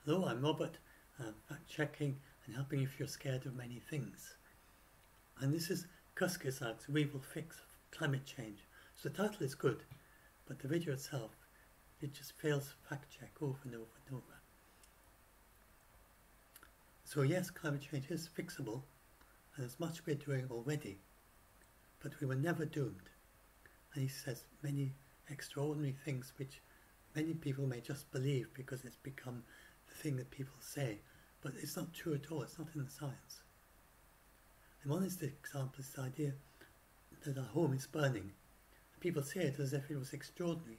Hello, I'm Robert, fact-checking and helping if you're scared of many things. And this is Kurzgesagt, We Will Fix Climate Change. So the title is good, but the video itself, it just fails fact-check over and over and over. So yes, climate change is fixable, and there's much we're doing already, but we were never doomed. And he says many extraordinary things which many people may just believe because it's become the thing that people say, but it's not true at all. It's not in the science. And one is the example is the idea that our home is burning. People say it as if it was extraordinary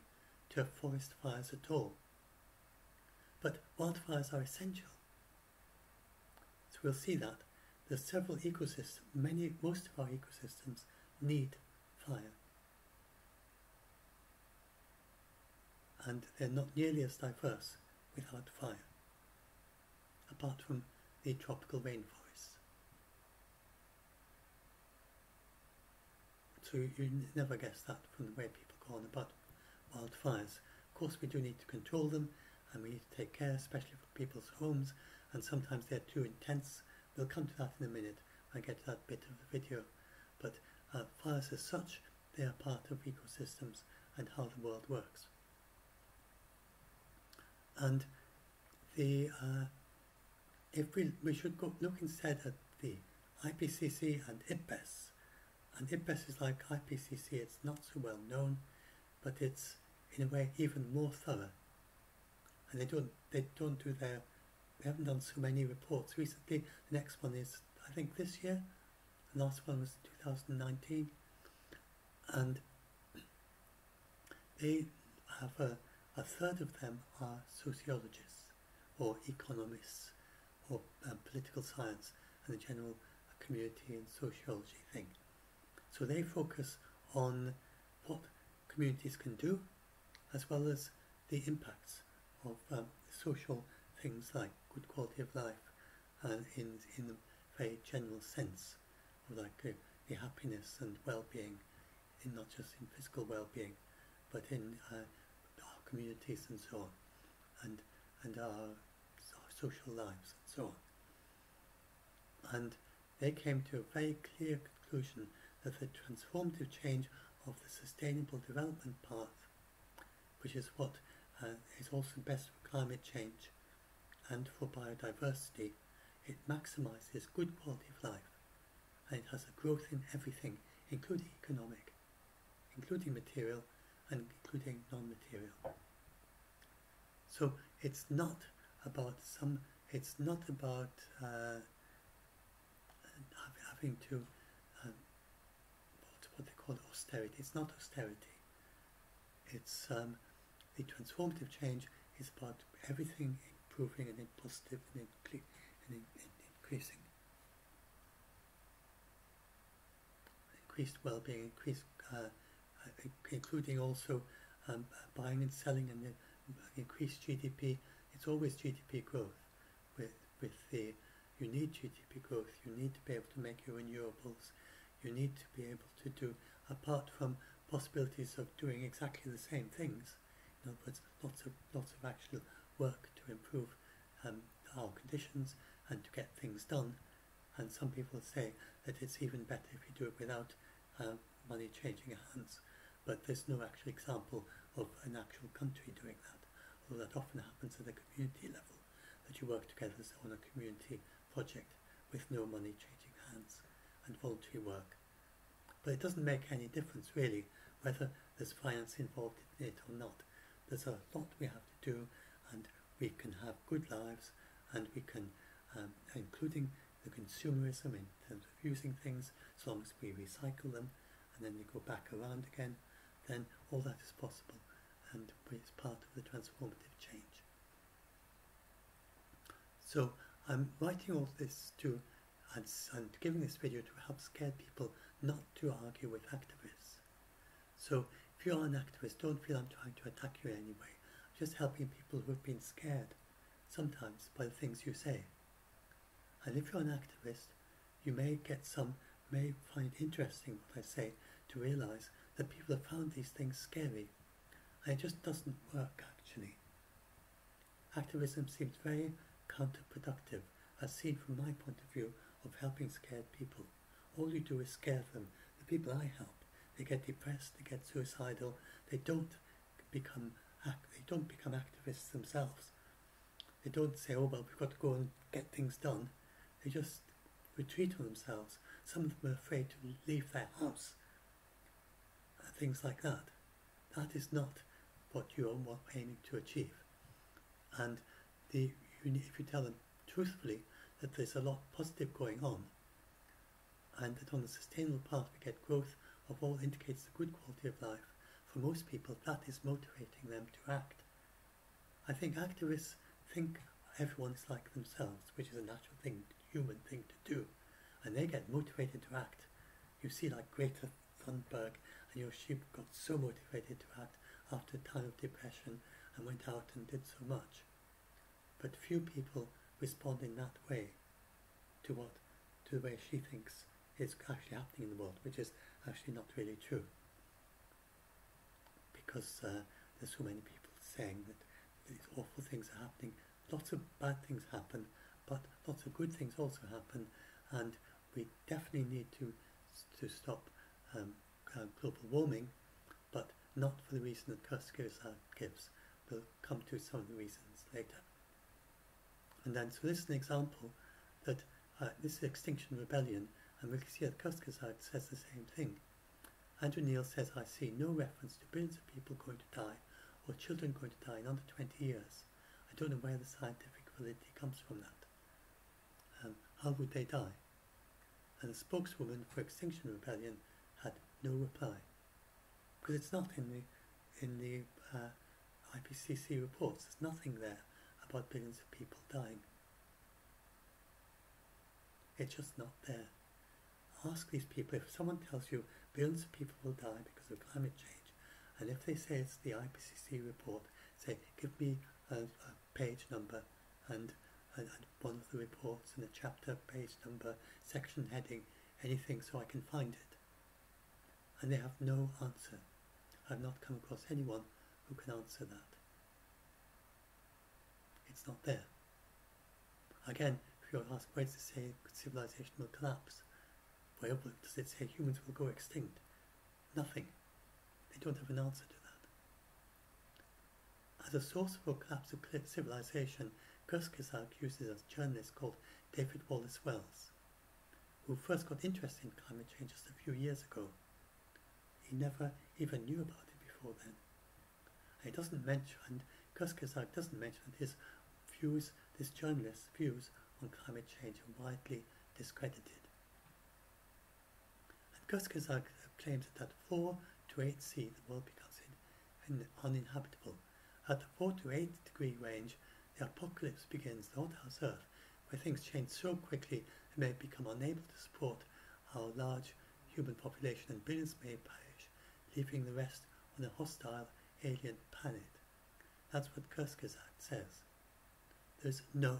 to have forest fires at all. But wildfires are essential. So we'll see that. There's several ecosystems, most of our ecosystems need fire. And they're not nearly as diverse without fire, apart from the tropical rainforests. So you never guess that from the way people go on about wildfires. Of course we do need to control them, and we need to take care, especially for people's homes, and sometimes they're too intense. We'll come to that in a minute when I get to that bit of the video. But fires as such, they are part of ecosystems and how the world works. And the if we should go look instead at the IPCC and IPBES. And IPBES is like IPCC, it's not so well known, but it's in a way even more thorough. And they haven't done so many reports recently. The next one is, I think, this year. The last one was 2019. And they have a third of them are sociologists or economists or political science and the general community and sociology thing. So they focus on what communities can do, as well as the impacts of social things like good quality of life in the very general sense of like the happiness and well-being, in not just in physical well-being, but in our communities and so on, and our social lives and so on. And they came to a very clear conclusion that the transformative change of the sustainable development path, which is what is also best for climate change and for biodiversity, it maximizes good quality of life, and it has a growth in everything, including economic, including material, and including non-material. So it's not about having to what they call austerity. It's not austerity. It's the transformative change is about everything improving and positive and increasing. Increased well-being, including also buying and selling, and increased GDP. It's always GDP growth. You need GDP growth. You need to be able to make your renewables. You need to be able to do, apart from possibilities of doing exactly the same things. In other words, lots of actual work to improve our conditions and to get things done. And some people say that it's even better if you do it without money changing hands. But there's no actual example of an actual country doing that. Although that often happens at a community level, that you work together on a community project with no money changing hands and voluntary work. But it doesn't make any difference really whether there's finance involved in it or not. There's a lot we have to do, and we can have good lives, and we can, including the consumerism in terms of using things, as long as we recycle them and then they go back around again, then all that is possible, and it's part of the transformative change. So I'm writing all this and giving this video to help scare people not to argue with activists. So if you're an activist, don't feel I'm trying to attack you in any way. I'm just helping people who have been scared sometimes by the things you say. And if you're an activist, you may find it interesting what I say, to realize that people have found these things scary, and it just doesn't work actually. activism seems very counterproductive, as seen from my point of view of helping scared people. All you do is scare them. The people I help, they get depressed, they get suicidal, they don't become activists themselves. They don't say, oh well, we've got to go and get things done. They just retreat on themselves. Some of them are afraid to leave their house. Things like that. That is not what you are aiming to achieve. And if you tell them truthfully that there's a lot positive going on, and that on the sustainable path we get growth of all indicates the good quality of life, for most people that is motivating them to act. I think activists think everyone is like themselves, which is a natural thing, human thing to do, and they get motivated to act. You see, like Greta Thunberg, and she got so motivated to act after a time of depression and went out and did so much. But few people respond in that way to the way she thinks is actually happening in the world, which is actually not really true. Because there's so many people saying that these awful things are happening. Lots of bad things happen, but lots of good things also happen, and we definitely need to stop global warming, but not for the reason that Kurzgesagt gives. We'll come to some of the reasons later. And then, so this is an example that this is Extinction Rebellion, and we can see that Kurzgesagt says the same thing. Andrew Neil says, I see no reference to billions of people going to die, or children going to die in under 20 years. I don't know where the scientific validity comes from that. How would they die? And the spokeswoman for Extinction Rebellion had no reply, because it's not in the IPCC reports. There's nothing there about billions of people dying. It's just not there. Ask these people, if someone tells you billions of people will die because of climate change, and if they say it's the IPCC report, say, give me a page number and one of the reports and a chapter, page number, section heading, anything so I can find it. And they have no answer. I've not come across anyone who can answer that. It's not there. Again, if you ask, where does it say civilization will collapse? Where does it say humans will go extinct? Nothing. They don't have an answer to that. As a source for collapse of civilization, Kurzgesagt uses a journalist called David Wallace Wells, who first got interested in climate change just a few years ago. He never even knew about it before then. And he doesn't mention, and Kurzgesagt doesn't mention that his views, this journalist's views on climate change are widely discredited. And Kurzgesagt claims that at 4 to 8 C the world becomes uninhabitable. At the 4 to 8 degree range, the apocalypse begins, the hothouse Earth, where things change so quickly they may become unable to support our large human population, and billions may perish, leaving the rest on a hostile alien planet. That's what Kurzgesagt says. There's no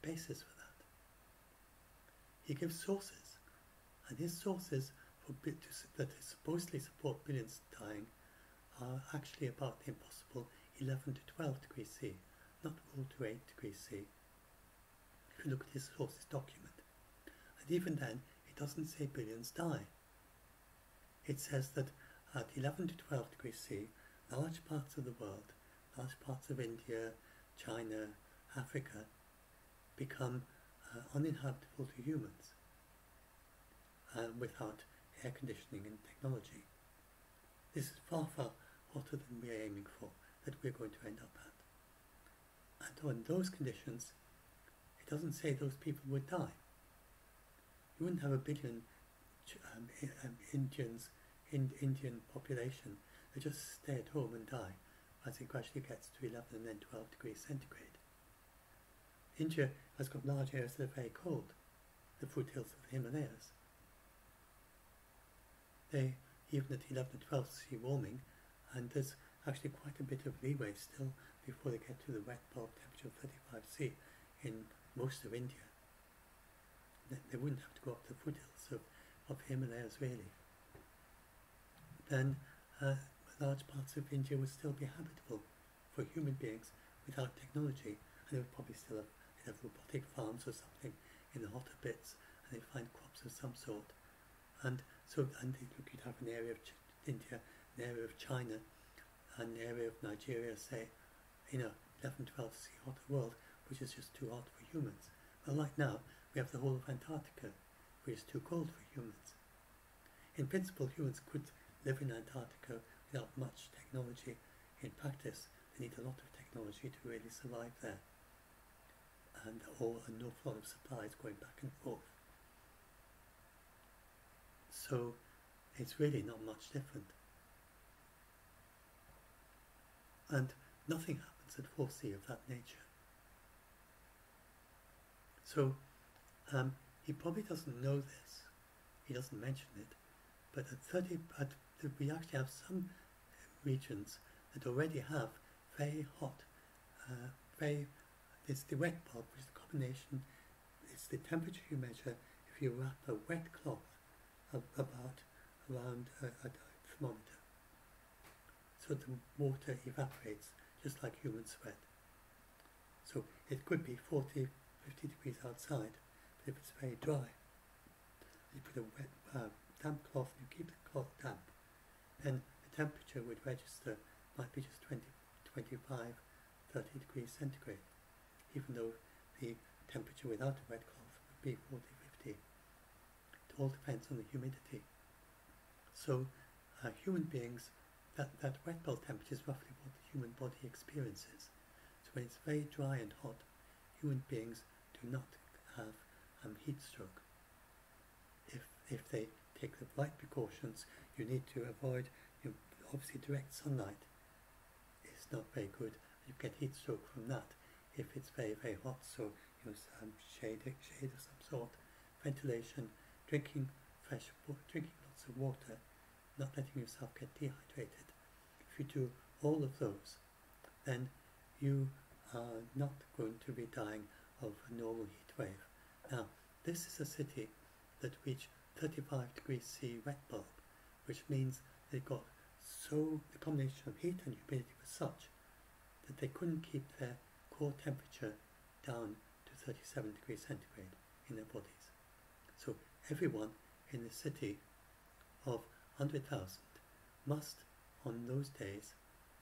basis for that. He gives sources, and his sources that supposedly support billions dying are actually about the impossible 11 to 12 degrees C, not 4 to 8 degrees C, if you look at his sources document. And even then, it doesn't say billions die. It says that at 11 to 12 degrees C, large parts of the world, large parts of India, China, Africa, become uninhabitable to humans without air conditioning and technology. This is far, far hotter than we are aiming for, that we're going to end up at. And on those conditions, it doesn't say those people would die. You wouldn't have a billion Indian population that just stay at home and die as it gradually gets to 11 and then 12 degrees centigrade. India has got large areas that are very cold, the foothills of the Himalayas. They, even at 11 and 12, see warming, and there's actually quite a bit of leeway still before they get to the wet bulb temperature of 35 C in most of India. They wouldn't have to go up to the foothills of Himalayas really. Then large parts of India would still be habitable for human beings without technology, and they would probably still have robotic farms or something in the hotter bits, and they'd find crops of some sort. And so, and you'd have an area of India, an area of China, and an area of Nigeria, say, 11, 12 C hotter world, which is just too hot for humans. Well, right now, we have the whole of Antarctica, which is too cold for humans. In principle, humans could live in Antarctica without much technology. In practice, they need a lot of technology to really survive there, and an awful lot of supplies going back and forth. So it's really not much different. And nothing happens at 4C of that nature. So he probably doesn't know this, he doesn't mention it, but we actually have some regions that already have very hot, it's the wet bulb, which is the combination, it's the temperature you measure if you wrap a wet cloth around a thermometer. So the water evaporates just like human sweat. So it could be 40, 50 degrees outside, but if it's very dry, you put a wet, damp cloth and you keep the cloth damp, then the temperature would register might be just 20, 25, 30 degrees centigrade, even though the temperature without a wet cloth would be 40, 50. It all depends on the humidity. So human beings, that wet bulb temperature is roughly what the human body experiences. So when it's very dry and hot, human beings do not have heat stroke. If they take the right precautions, you need to avoid, obviously direct sunlight is not very good. You get heat stroke from that if it's very, very hot. So shade of some sort, ventilation, drinking lots of water, not letting yourself get dehydrated. If you do all of those, then you are not going to be dying of a normal heat wave. Now, this is a city that reached 35 degrees C wet bulb, which means they got the combination of heat and humidity was such that they couldn't keep their core temperature down to 37 degrees centigrade in their bodies. So everyone in the city of 100,000 must, on those days,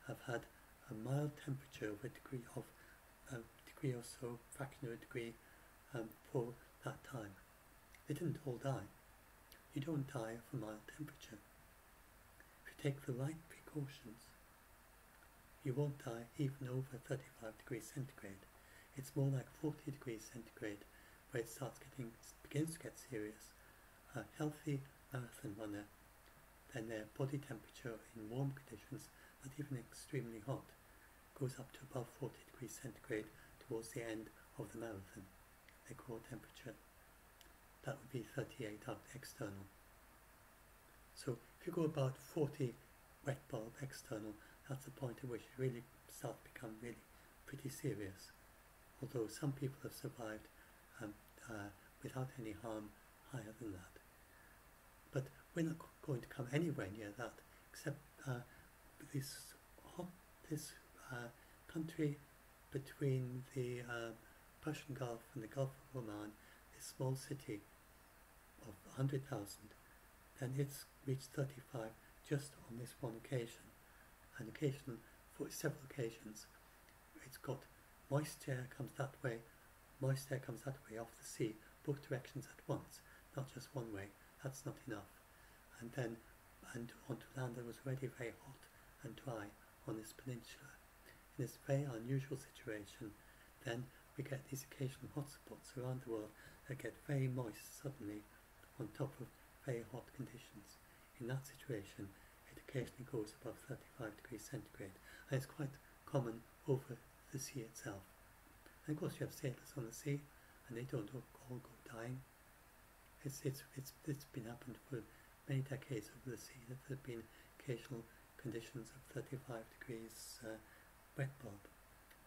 have had a mild temperature of a degree or so, fraction of a degree, for that time. They didn't all die. You don't die of a mild temperature. If you take the right precautions, you won't die even over 35 degrees centigrade. It's more like 40 degrees centigrade where it begins to get serious. A healthy marathon runner, then their body temperature in warm conditions, not even extremely hot, goes up to above 40 degrees centigrade towards the end of the marathon, their core temperature. That would be 38 out external. So if you go about 40 wet bulb external, that's the point at which it really starts to become really pretty serious. Although some people have survived without any harm higher than that. But we're not going to come anywhere near that, except this country between the Persian Gulf and the Gulf of Oman, this small city of 100,000, then it's reached 35 just on this one occasion. And for several occasions, it's got moist air comes that way, moist air comes that way off the sea, both directions at once, not just one way. That's not enough. And onto land that was already very hot and dry on this peninsula. In this very unusual situation, then we get these occasional hotspots around the world that get very moist suddenly on top of very hot conditions. In that situation, it occasionally goes above 35 degrees centigrade, and it's quite common over the sea itself. And of course you have sailors on the sea, and they don't all go dying. It's been happened for many decades over the sea that there have been occasional conditions of 35 degrees wet bulb,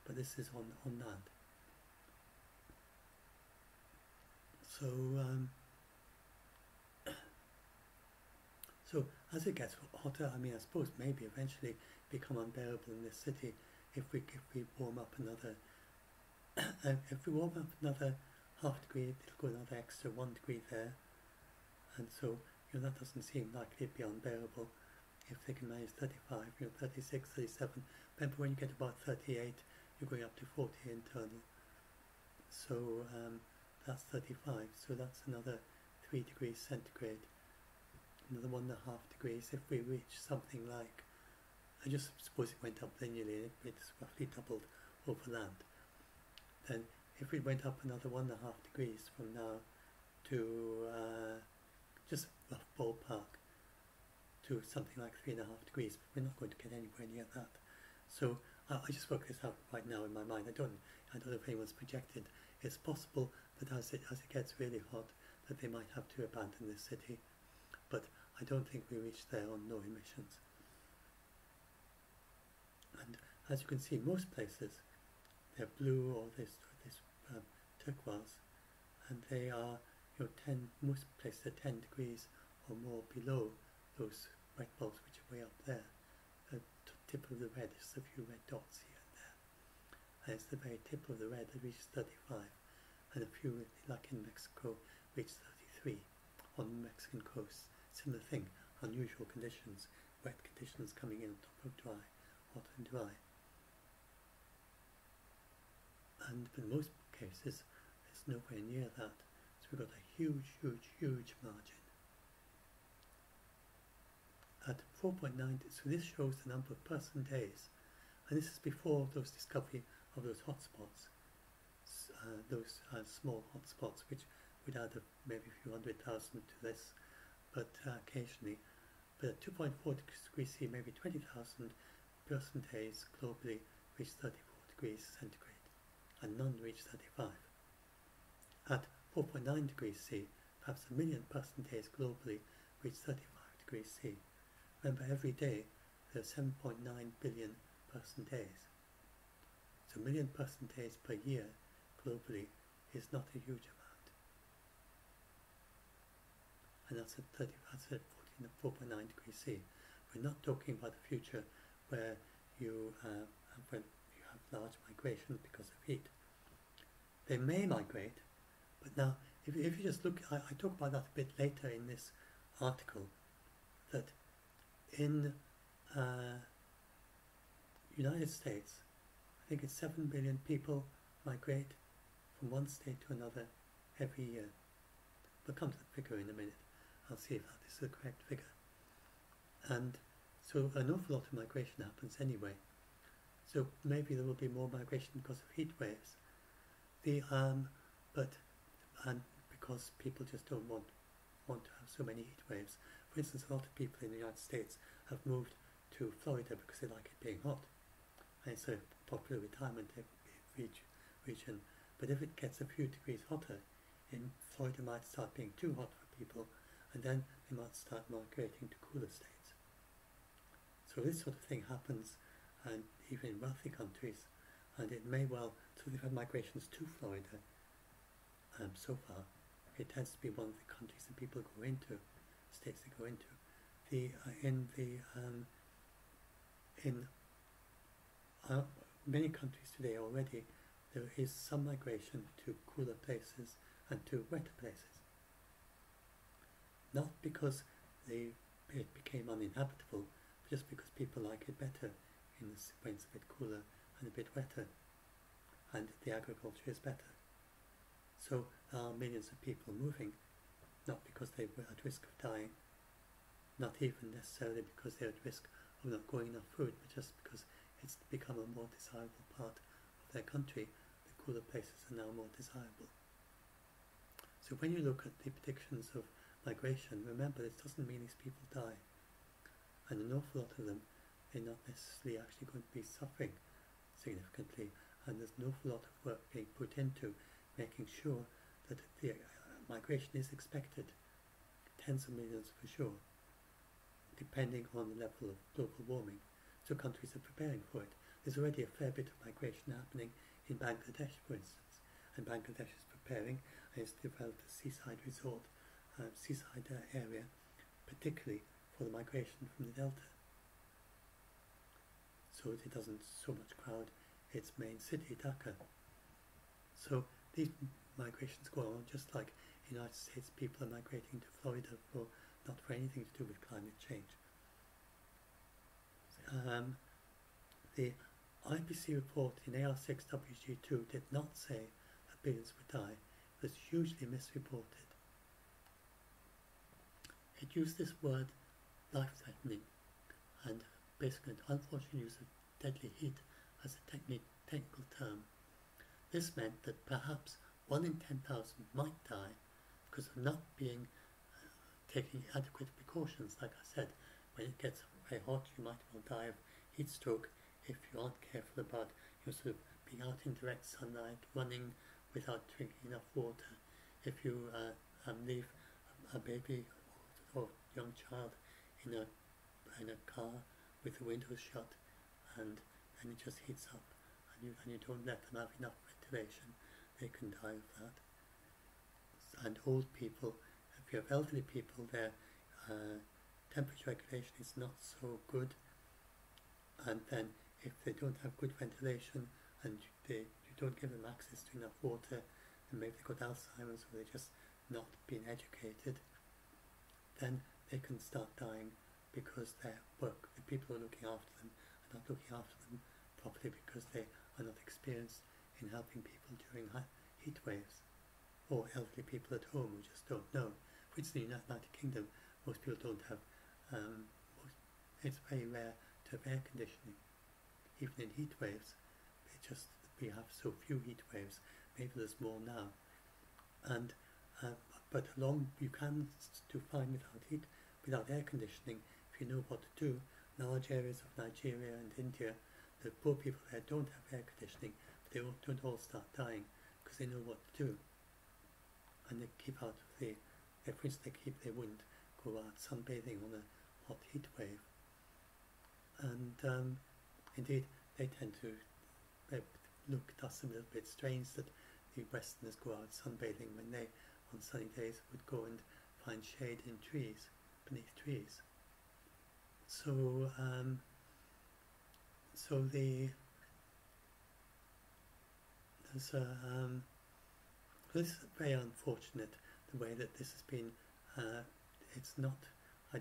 but this is on land. So as it gets hotter, I suppose maybe eventually become unbearable in this city if we warm up another And if we warm up another half degree, it'll go another extra 1 degree there, and so that doesn't seem likely to be unbearable. If they can manage 35, 36, 37, remember when you get about 38, you're going up to 40 internal. So that's 35, so that's another 3 degrees centigrade, another 1.5 degrees. If we reach something like, I just suppose it went up linearly, it's roughly doubled over land, then if we went up another 1.5 degrees from now to just rough ballpark to something like 3.5 degrees, but we're not going to get anywhere near that. So I just worked this out right now in my mind. I don't know if anyone's projected. It's possible that as it gets really hot, that they might have to abandon this city, but I don't think we reach there on no emissions. And as you can see, most places they're blue or this turquoise, and they are most places are 10 degrees or more below those red bulbs which are way up there. The tip of the red is a few red dots here and there, and it's the very tip of the red that reaches 35, and a few, like in Mexico, reach 33 on the Mexican coast. Similar thing, unusual conditions, wet conditions coming in on top of dry, hot and dry. And in most cases, it's nowhere near that. So we've got a huge, huge, huge margin. At 4.9, so this shows the number of person days, and this is before those discovery of those hotspots, those small hotspots which would add maybe a few 100,000 to this, but occasionally. But at 2.4 degrees C, maybe 20,000 person days globally reach 34 degrees centigrade, and none reach 35. At 4.9 degrees C, perhaps 1 million person days globally reach 35 degrees C. Remember, every day there are 7.9 billion person days. So 1 million person days per year globally is not a huge amount. And that's at 4.9 degrees C. We're not talking about the future where you have large migration because of heat. They may migrate, but now if you just look, I talk about that a bit later in this article, that in United States, I think it's 7 billion people migrate from one state to another every year. We'll come to the figure in a minute. I'll see if that is the correct figure. And so an awful lot of migration happens anyway. So maybe there will be more migration because of heat waves. And because people just don't want to have so many heat waves. For instance, a lot of people in the United States have moved to Florida because they like it being hot, and it's a popular retirement region. But if it gets a few degrees hotter, in Florida might start being too hot for people, and then they might start migrating to cooler states. So this sort of thing happens, and even in wealthy countries, and it may well. So they've had migrations to Florida. So far, it tends to be one of the countries that people go into, states they go into. In many countries today already, there is some migration to cooler places and to wetter places. Not because it became uninhabitable, but just because people like it better when it's a bit cooler and a bit wetter, and the agriculture is better. So there are millions of people moving, not because they were at risk of dying, not even necessarily because they're at risk of not growing enough food, but just because it's become a more desirable part of their country. The cooler places are now more desirable. So when you look at the predictions of migration, remember this doesn't mean these people die. And an awful lot of them, they're not necessarily actually going to be suffering significantly, and there's an awful lot of work being put into making sure that the migration is expected, tens of millions for sure, depending on the level of global warming. So countries are preparing for it. There's already a fair bit of migration happening in Bangladesh, for instance, and Bangladesh is preparing, and it's developed a seaside resort, seaside area, particularly for the migration from the delta, so that it doesn't so much crowd its main city, Dhaka. So these migrations go on just like United States people are migrating to Florida for not for anything to do with climate change. The IPCC report in AR6WG2 did not say that billions would die. It was hugely misreported. It used this word life-threatening and basically an unfortunate use of deadly heat as a technical term. This meant that perhaps 1 in 10,000 might die because of not being taking adequate precautions. Like I said, when it gets very hot, you might well die of heat stroke if you aren't careful about sort of being out in direct sunlight, running without drinking enough water. If you leave a baby or young child in a car with the windows shut, and then it just heats up, and you don't let them have enough ventilation, they can die of that. And old people, if you have elderly people, their temperature regulation is not so good, and then if they don't have good ventilation and you don't give them access to enough water, and maybe they've got Alzheimer's or they're just not being educated, then they can start dying because the people who are looking after them are not looking after them properly because they are not experienced in helping people during heat waves, or elderly people at home who just don't know. For instance, in the United Kingdom, most people don't have, it's very rare to have air conditioning, even in heat waves. We have so few heat waves, maybe there's more now. And but you can do fine without air conditioning if you know what to do. Large areas of Nigeria and India, the poor people there don't have air conditioning, but they don't all start dying because they know what to do. And they keep out of for instance, they wouldn't go out sunbathing on a hot heat wave. And indeed, they tend to look at us a little bit strange that the Westerners go out sunbathing when they, on sunny days, would go and find shade in trees, beneath trees. So, this is very unfortunate, the way that this has been. It's not. I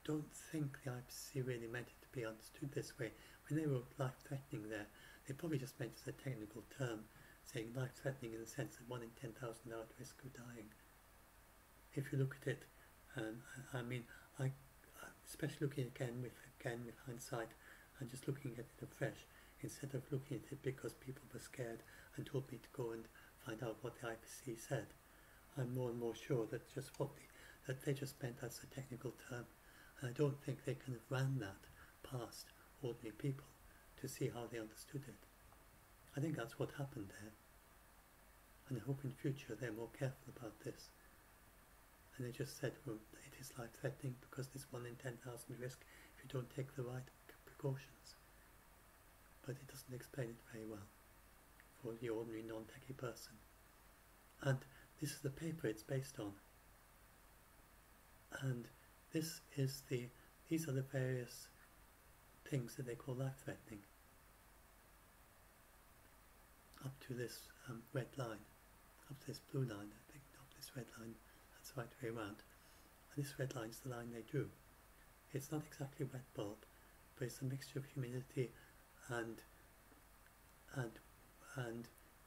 don't think the IPCC really meant it to be understood this way. When they wrote life-threatening there, they probably just meant it as a technical term, saying life-threatening in the sense that 1 in 10,000 are at risk of dying. If you look at it, I mean, especially looking again with hindsight, and just looking at it afresh, instead of looking at it because people were scared and told me to go and find out what the IPCC said, I'm more and more sure that that they just meant that's a technical term, and I don't think they kind of ran that past ordinary people to see how they understood it. I think that's what happened there, and I hope in future they're more careful about this. And they just said, well, it is life-threatening because there's 1 in 10,000 risk if you don't take the right precautions. But it doesn't explain it very well for the ordinary non-techie person. And this is the paper it's based on. And these are the various things that they call life-threatening, up to this red line, up to this blue line, I think, up this red line, that's the right way around. And this red line is the line they drew. It's not exactly wet bulb, but it's a mixture of humidity and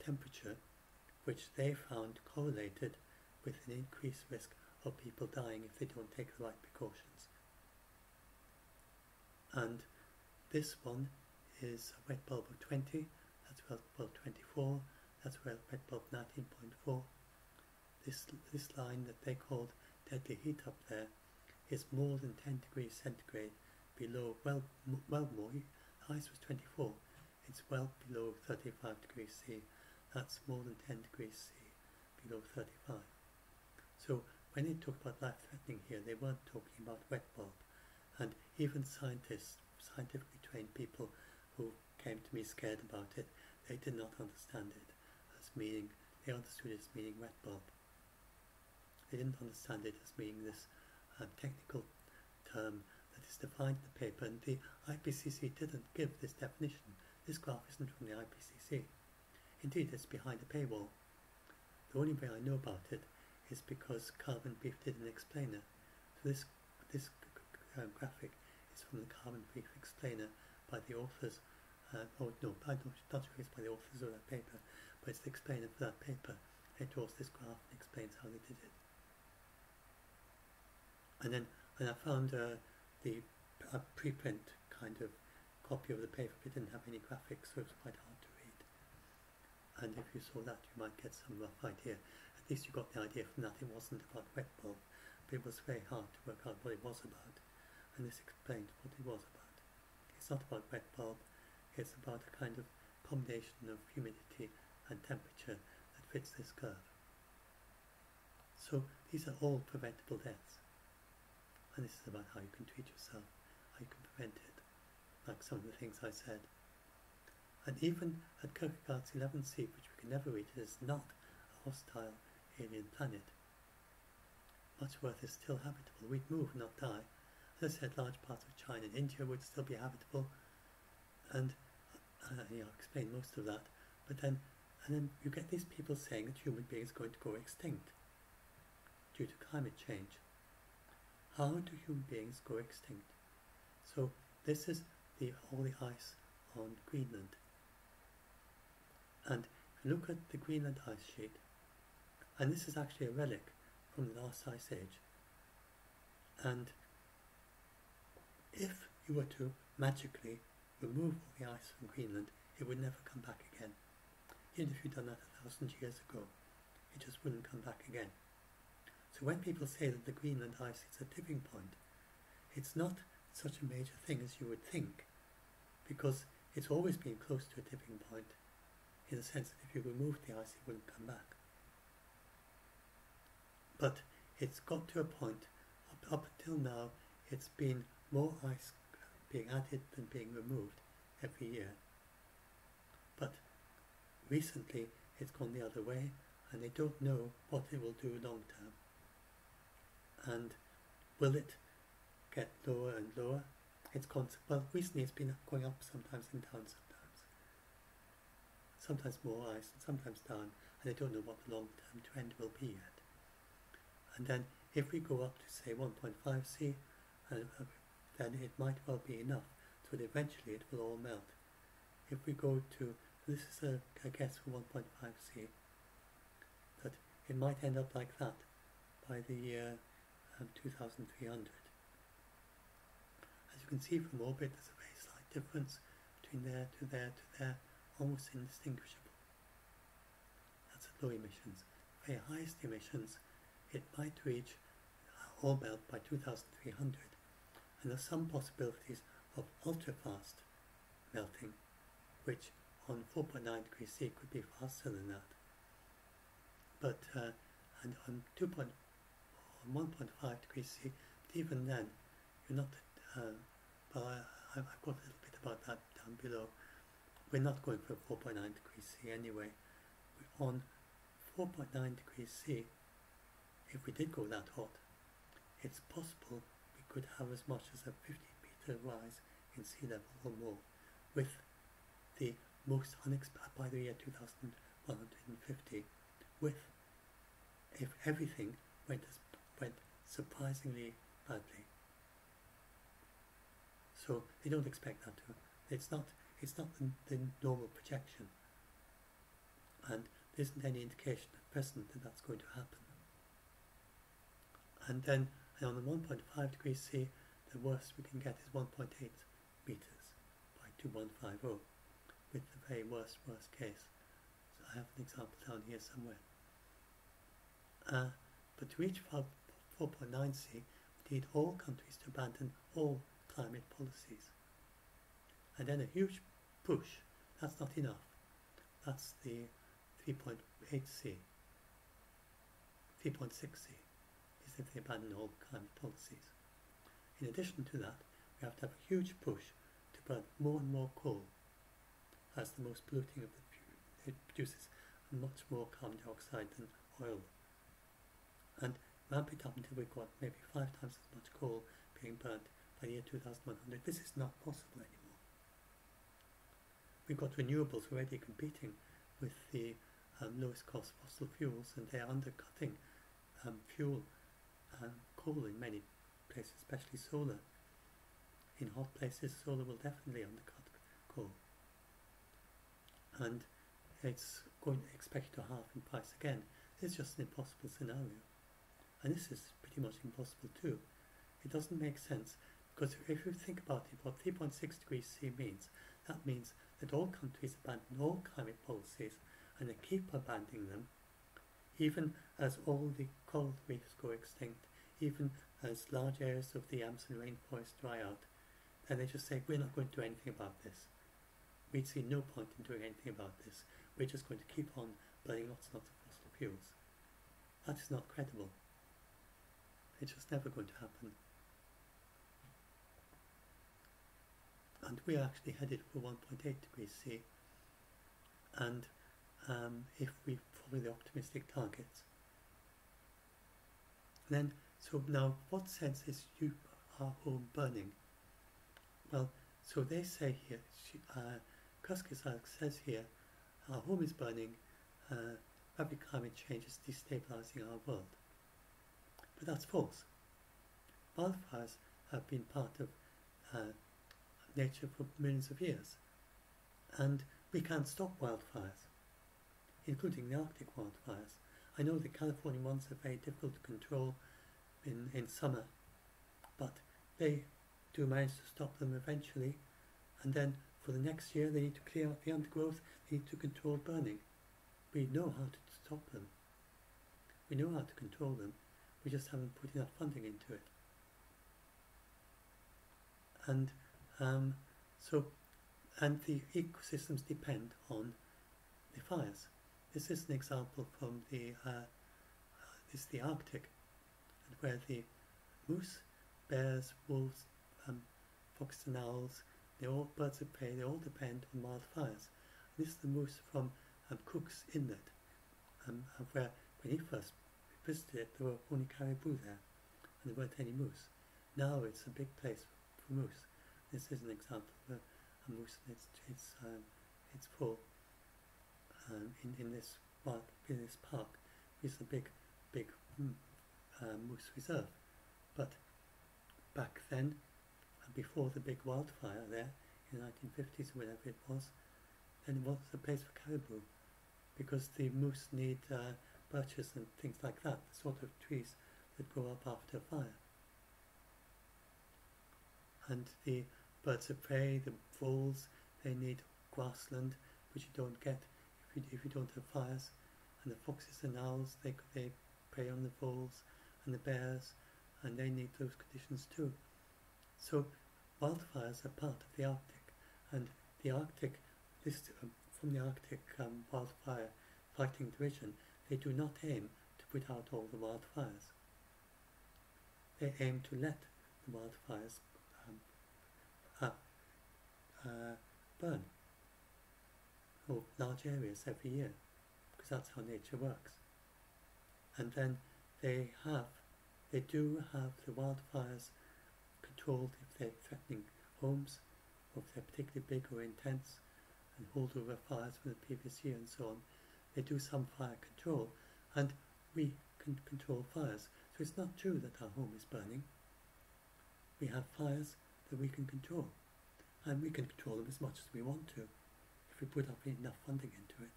temperature, which they found correlated with an increased risk of people dying if they don't take the right precautions. And this one is a wet bulb of 20, that's wet bulb 24, that's wet bulb 19.4. This line that they called deadly heat up there is more than 10 degrees centigrade below, well more, the highest was 24, it's well below 35 degrees C, that's more than 10 degrees C below 35. So when they talk about life-threatening here, they weren't talking about wet bulb. And even scientists, scientifically trained people who came to me scared about it, they did not understand it as meaning, they understood it as meaning wet bulb. They didn't understand it as meaning this technical term that is defined in the paper, and the IPCC didn't give this definition. This graph isn't from the IPCC. Indeed, it's behind a paywall. The only way I know about it is because Carbon Brief did an explainer. So this graphic is from the Carbon Brief explainer by the authors. Not sure it's by the authors of that paper, but it's the explainer for that paper. It draws this graph and explains how they did it. And I found the preprint kind of copy of the paper, but it didn't have any graphics, so it was quite hard to read. And if you saw that, you might get some rough idea. At least you got the idea from that it wasn't about wet bulb, but it was very hard to work out what it was about. And this explained what it was about. It's not about wet bulb, it's about a kind of combination of humidity and temperature that fits this curve. So these are all preventable deaths. And this is about how you can treat yourself, how you can prevent it, like some of the things I said. And even at Kurzgesagt's 11th sea, which we can never reach, it is not a hostile alien planet. Much of Earth is still habitable. We'd move, not die. As I said, large parts of China and India would still be habitable, and I'll explain most of that. But then you get these people saying that human beings are going to go extinct due to climate change. How do human beings go extinct? So this is all the ice on Greenland. And if you look at the Greenland ice sheet, and this is actually a relic from the last ice age, and if you were to magically remove all the ice from Greenland, it would never come back again. Even if you'd done that 1,000 years ago, it just wouldn't come back again. So when people say that the Greenland ice is a tipping point, it's not such a major thing as you would think, because it's always been close to a tipping point, in the sense that if you removed the ice, it wouldn't come back. But it's got to a point, up until now, it's been more ice being added than being removed every year. But recently, it's gone the other way, and they don't know what it will do long term. And will it get lower and lower? Well, recently it's been going up sometimes and down sometimes. Sometimes more ice and sometimes down, and they don't know what the long-term trend will be yet. And then if we go up to say 1.5 C, then it might well be enough, so that eventually it will all melt. If we go to, this is a guess for 1.5 C, that it might end up like that by the year 2300. As you can see from orbit, there's a very slight difference between there to there to there, almost indistinguishable. That's at low emissions. Very highest emissions, it might reach all melt by 2300, and there's some possibilities of ultra-fast melting, which on 4.9 degrees C could be faster than that. But and on 1.5 degrees C, but even then, you're not. Well, I've got a little bit about that down below. We're not going for 4.9 degrees C anyway. On 4.9 degrees C, if we did go that hot, it's possible we could have as much as a 50-meter rise in sea level or more, with the most unexpected, by the year 2150, if everything went surprisingly badly. So they don't expect that to. It's not the normal projection, and there isn't any indication at present that that's going to happen. And then on the 1.5 degrees C, the worst we can get is 1.8 meters by 2150, with the very worst case. So I have an example down here somewhere. But to reach 4.9 C, we need all countries to abandon all climate policies. And then a huge push. That's not enough. That's the 3.8 C. 3.6 C is if they abandon all climate policies. In addition to that, we have to have a huge push to burn more and more coal as the most polluting of the fuel. It produces much more carbon dioxide than oil. And ramp it up until we've got maybe 5 times as much coal being burnt by the year 2100. This is not possible anymore. We've got renewables already competing with the lowest cost fossil fuels, and they're undercutting fuel, coal in many places, especially solar. In hot places, solar will definitely undercut coal, and it's going to expect to halve in price again. It's just an impossible scenario, and this is pretty much impossible too. It doesn't make sense, because if you think about it, what 3.6 degrees C means, that means that all countries abandon all climate policies, and they keep abandoning them, even as all the coral reefs go extinct, even as large areas of the Amazon rainforest dry out. And they just say, we're not going to do anything about this. We see no point in doing anything about this. We're just going to keep on burning lots and lots of fossil fuels. That is not credible. It's just never going to happen. And we are actually headed for 1.8 degrees C. And if we follow the optimistic targets, then, so now what sense is our home burning? Well, so they say here, Kurzgesagt says here, our home is burning, rapid climate change is destabilizing our world. But that's false. Wildfires have been part of nature for millions of years, and we can't stop wildfires, including the Arctic wildfires. I know the California ones are very difficult to control in summer, but they do manage to stop them eventually, and then for the next year they need to clear out the undergrowth, they need to control burning. We know how to stop them. We know how to control them. We just haven't put enough funding into it. And and the ecosystems depend on the fires. This is an example from the Arctic, where the moose, bears, wolves, foxes and owls, they're all birds of prey, they all depend on wildfires. This is the moose from Cook's Inlet, where when he first visited it, there were only caribou there, and there weren't any moose. Now it's a big place for moose. This is an example of a moose, and it's full in this park. It's a big moose reserve. But back then, before the big wildfire there in the 1950s or whatever it was, then it was a place for caribou, because the moose need birches and things like that, the sort of trees that grow up after a fire. And the birds of prey, the voles, they need grassland, which you don't get if you don't have fires. And the foxes and owls, they prey on the voles and the bears, and they need those conditions too. So wildfires are part of the Arctic, and the Arctic, from the Arctic wildfire fighting division, they do not aim to put out all the wildfires. They aim to let the wildfires burn over large areas every year, because that's how nature works. And then they do have the wildfires controlled if they're threatening homes, or if they're particularly big or intense and hold over fires from the previous year and so on. They do some fire control, and we can control fires. So it's not true that our home is burning. We have fires that we can control, and we can control them as much as we want to if we put up enough funding into it.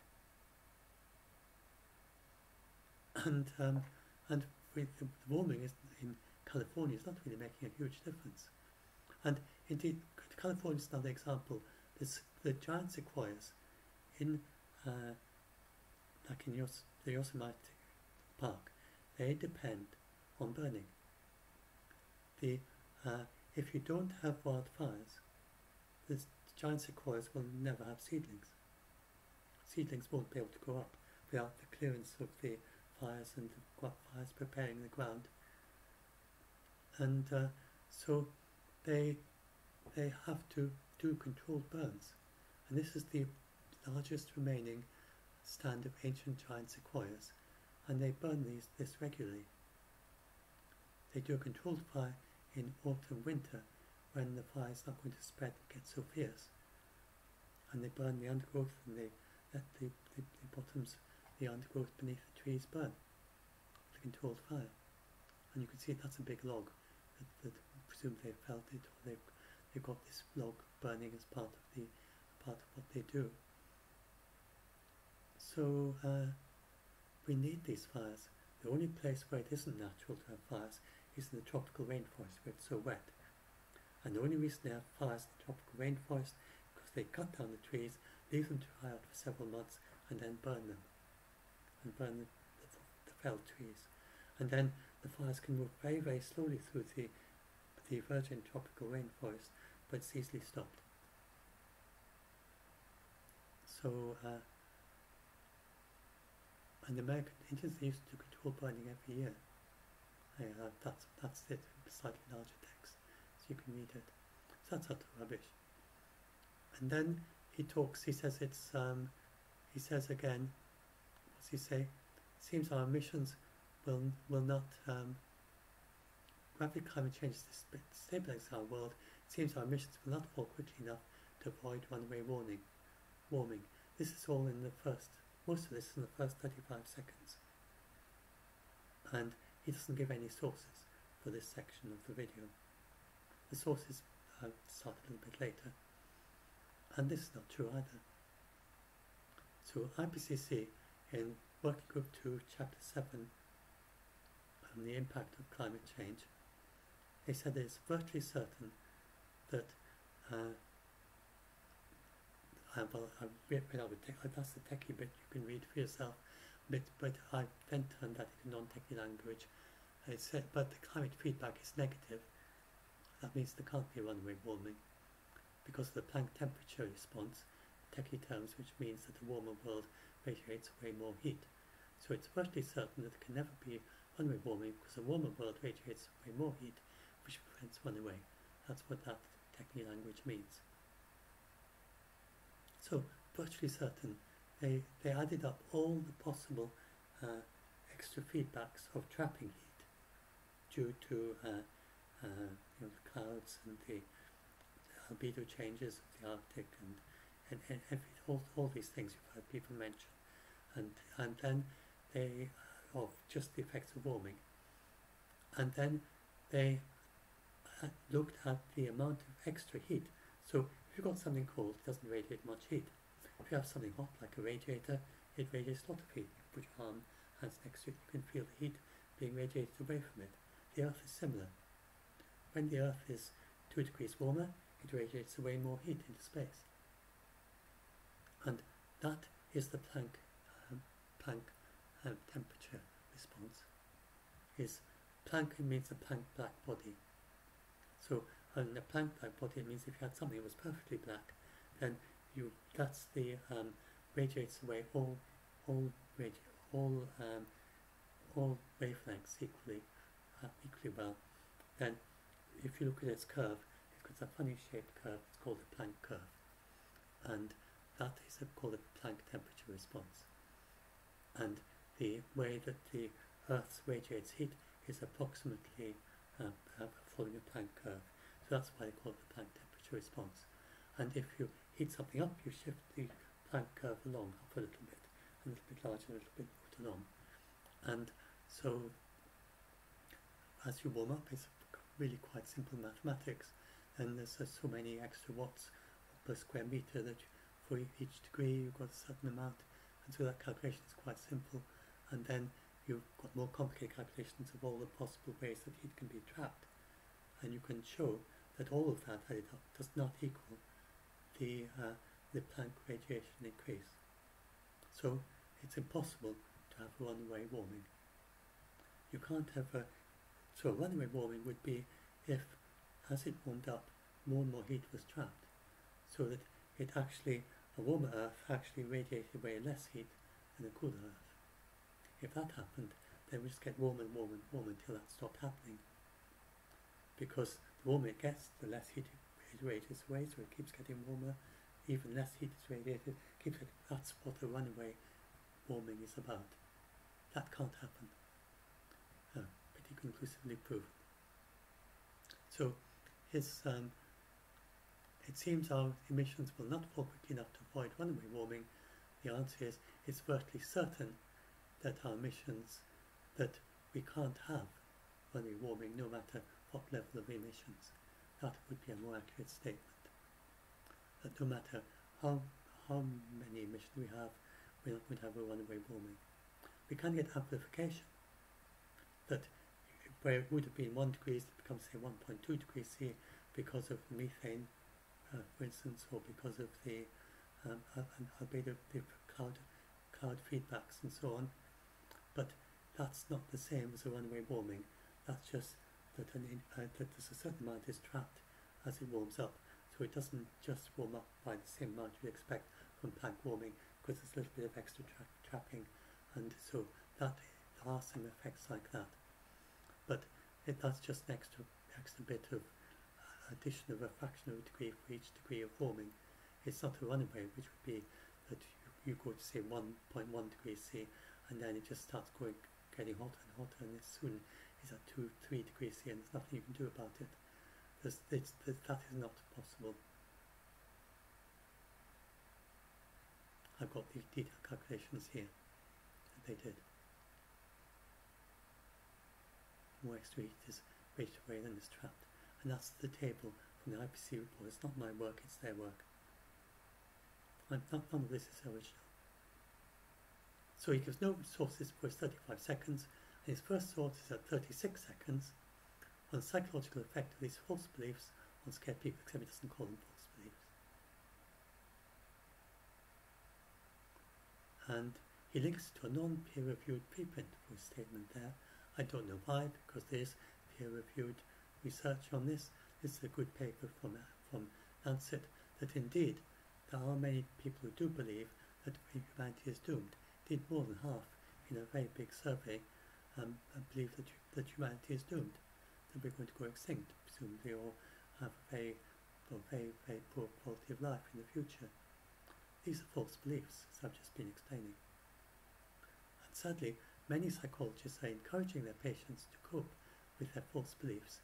And with the warming in California is not really making a huge difference. And indeed, California is another example. The giant sequoias in like in the Yosemite Park, they depend on burning. If you don't have wildfires, the giant sequoias will never have seedlings. Seedlings won't be able to grow up without the clearance of the fires and the fires preparing the ground. And so they have to do controlled burns. And this is the largest remaining stand of ancient giant sequoias, and they burn this regularly. They do a controlled fire in autumn, winter, when the fire is not going to spread and get so fierce. And they burn the undergrowth, and let the bottoms, the undergrowth beneath the trees burn, the controlled fire. And you can see that's a big log that presumably they felt it, or they've got this log burning as part of what they do. So we need these fires. The only place where it isn't natural to have fires is in the tropical rainforest where it's so wet. And the only reason they have fires in the tropical rainforest is because they cut down the trees, leave them to dry out for several months, and then burn them, and burn the felled trees. And then the fires can move very, very slowly through the virgin tropical rainforest, but it's easily stopped. So, and the American Indians, they used to control burning every year. That's it, slightly larger text, so you can read it. So that's utter rubbish. And then he says it's, he says again, what's he say? It seems our emissions will not, rapid climate change stabilizes our world. It seems our emissions will not fall quickly enough to avoid runaway warming. This is all in the first, most of this is in the first 35 seconds. And he doesn't give any sources for this section of the video. The sources start a little bit later. And this is not true either. So IPCC in Working Group 2, Chapter 7, the impact of climate change, they said it's virtually certain that that's the techie bit you can read for yourself, but I then turned that into non-techie language. It said, but the climate feedback is negative. That means there can't be runaway warming because of the Planck temperature response, techie terms, which means that a warmer world radiates away more heat. So it's virtually certain that there can never be runaway warming because a warmer world radiates away more heat, which prevents runaway. That's what that techie language means. So virtually certain. They added up all the possible extra feedbacks of trapping heat due to the clouds and the albedo changes of the Arctic and all these things you've heard people mention, and then they of just the effects of warming, and then they looked at the amount of extra heat. So if you've got something cold, it doesn't radiate much heat. If you have something hot like a radiator, it radiates a lot of heat. You put your hands next to it, you can feel the heat being radiated away from it. The Earth is similar. When the Earth is 2 degrees warmer, it radiates away more heat into space. And that is the Planck temperature response. Planck means a Planck black body. So in a Planck black body, it means if you had something that was perfectly black, then that's the radiates away all wavelengths equally well. Then if you look at its curve, it's a funny shaped curve. It's called the Planck curve, and that is called a Planck temperature response. And the way that the Earth radiates heat is approximately following a Planck curve. So that's why they call it the Planck temperature response. And if you heat something up, you shift the Planck curve along, up a little bit larger, a little bit along. And so as you warm up, it's really quite simple mathematics. And there's so many extra watts per square meter that for each degree you've got a certain amount. And so that calculation is quite simple. And then you've got more complicated calculations of all the possible ways that heat can be trapped. And you can show that all of that added up does not equal the Planck radiation increase. So it's impossible to have runaway warming. You can't have so runaway warming would be if, as it warmed up, more and more heat was trapped, so that a warmer Earth actually radiated away less heat than a cooler Earth. If that happened, then we just get warmer and warmer and warmer until that stopped happening. Because the warmer it gets, the less heat it radiates away, so it keeps getting warmer. Even less heat is radiated. That's what a runaway warming is about. That can't happen. Pretty conclusively proven. So it seems our emissions will not fall quickly enough to avoid runaway warming, The answer is it's virtually certain that our emissions, that we can't have runaway warming no matter what level of emissions. That would be a more accurate statement. That no matter how many emissions we have, we're not going to have a runaway warming. We can get amplification, that where it would have been 1 degree, it becomes say 1.2 degrees C because of methane, for instance, or because of the albedo, the cloud feedbacks and so on. But that's not the same as a runaway warming. That's just that, that there's a certain amount is trapped as it warms up. So it doesn't just warm up by the same amount you expect from plank warming, because there's a little bit of extra trapping, and so that there are some effects like that. But that's just an extra bit of addition of a fraction of a degree for each degree of warming. It's not a runaway, which would be that you go to say 1.1 degrees C, and then it just starts getting hotter and hotter, and it soon is at 2-3 degrees C, and there's nothing you can do about it. That is not possible. I've got the detailed calculations here that they did. More extra heat is raged away than is trapped. And that's the table from the IPCC report. It's not my work, it's their work. None of this is original. So he gives no sources for his 35 seconds, and his first source is at 36 seconds on the psychological effect of these false beliefs on scared people, except he doesn't call them false beliefs. And he links to a non-peer-reviewed preprint for his statement there. I don't know why, because there is peer-reviewed research on this. This is a good paper from Lancet, that indeed there are many people who do believe that humanity is doomed. Indeed, more than half in a very big survey believe that humanity is doomed, that we're going to go extinct, presumably, or have a very poor quality of life in the future. These are false beliefs, as I've just been explaining. And sadly, many psychologists are encouraging their patients to cope with their false beliefs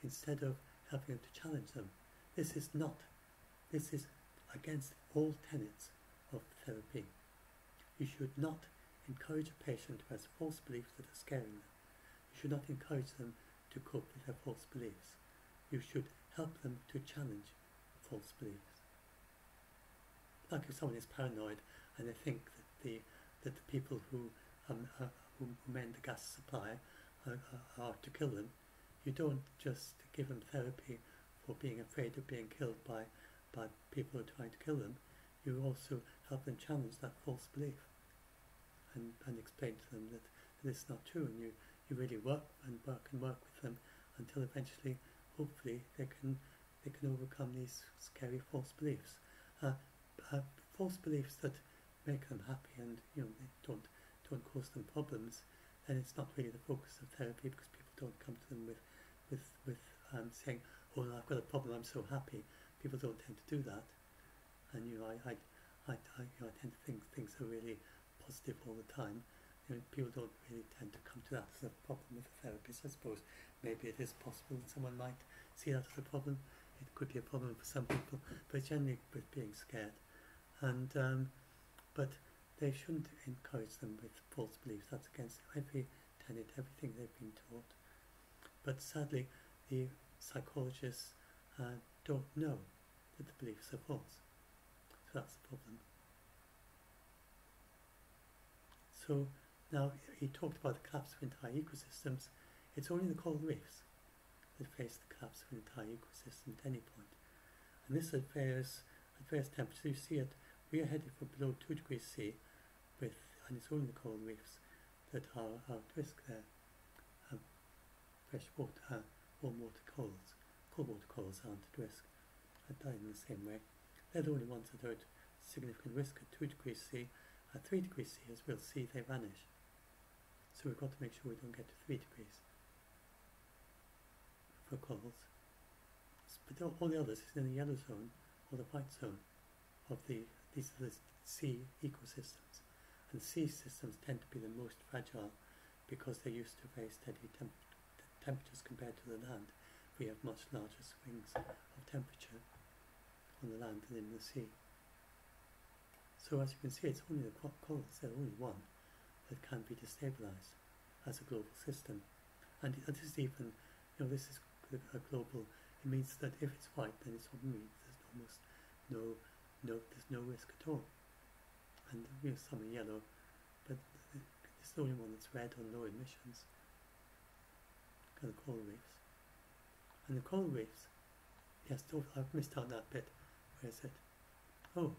instead of helping them to challenge them. This is against all tenets of therapy. You should not encourage a patient who has false beliefs that are scaring them. You should not encourage them to cope with their false beliefs. You should help them to challenge false beliefs. Like if someone is paranoid and they think that the people who mend the gas supply are out to kill them, you don't just give them therapy for being afraid of being killed by people who are trying to kill them. You also help them challenge that false belief and explain to them that it's not true, and you really work with them until eventually, hopefully, they can overcome these scary false beliefs. False beliefs that make them happy and they don't cause them problems, then it's not really the focus of therapy, because people don't come to them with saying, "Oh, I've got a problem, I'm so happy." People don't tend to do that, and I tend to think things are really positive all the time. People don't really tend to come to that as a problem with a therapist. I suppose maybe it is possible that someone might see that as a problem. It could be a problem for some people, but generally with being scared. And but they shouldn't encourage them with false beliefs. That's against every tenet, everything they've been taught. But sadly, the psychologists don't know that the beliefs are false. So that's the problem. So now he talked about the collapse of entire ecosystems. It's only the coral reefs that face the collapse of entire ecosystem at any point. And this at various temperatures. You see it, we are headed for below 2 degrees C, and it's only the coral reefs that are at risk there. Fresh water, warm water corals, cold water corals aren't at risk. They die in the same way. They're the only ones that are at significant risk at 2 degrees C. At 3 degrees C, as we'll see, they vanish. So we've got to make sure we don't get to 3 degrees for corals. But all the others is in the yellow zone or the white zone of these are the sea ecosystems. And sea systems tend to be the most fragile because they're used to very steady temperatures compared to the land. We have much larger swings of temperature on the land than in the sea. So as you can see, it's only the corals, there's only one that can be destabilized as a global system. And this is even, this is a global, it means that if it's white, then it's means there's almost there's no risk at all. And some are yellow, but it's the only one that's red on no emissions. And the coral reefs. And the coral reefs, yes, I've missed out that bit. Where is it? Oh.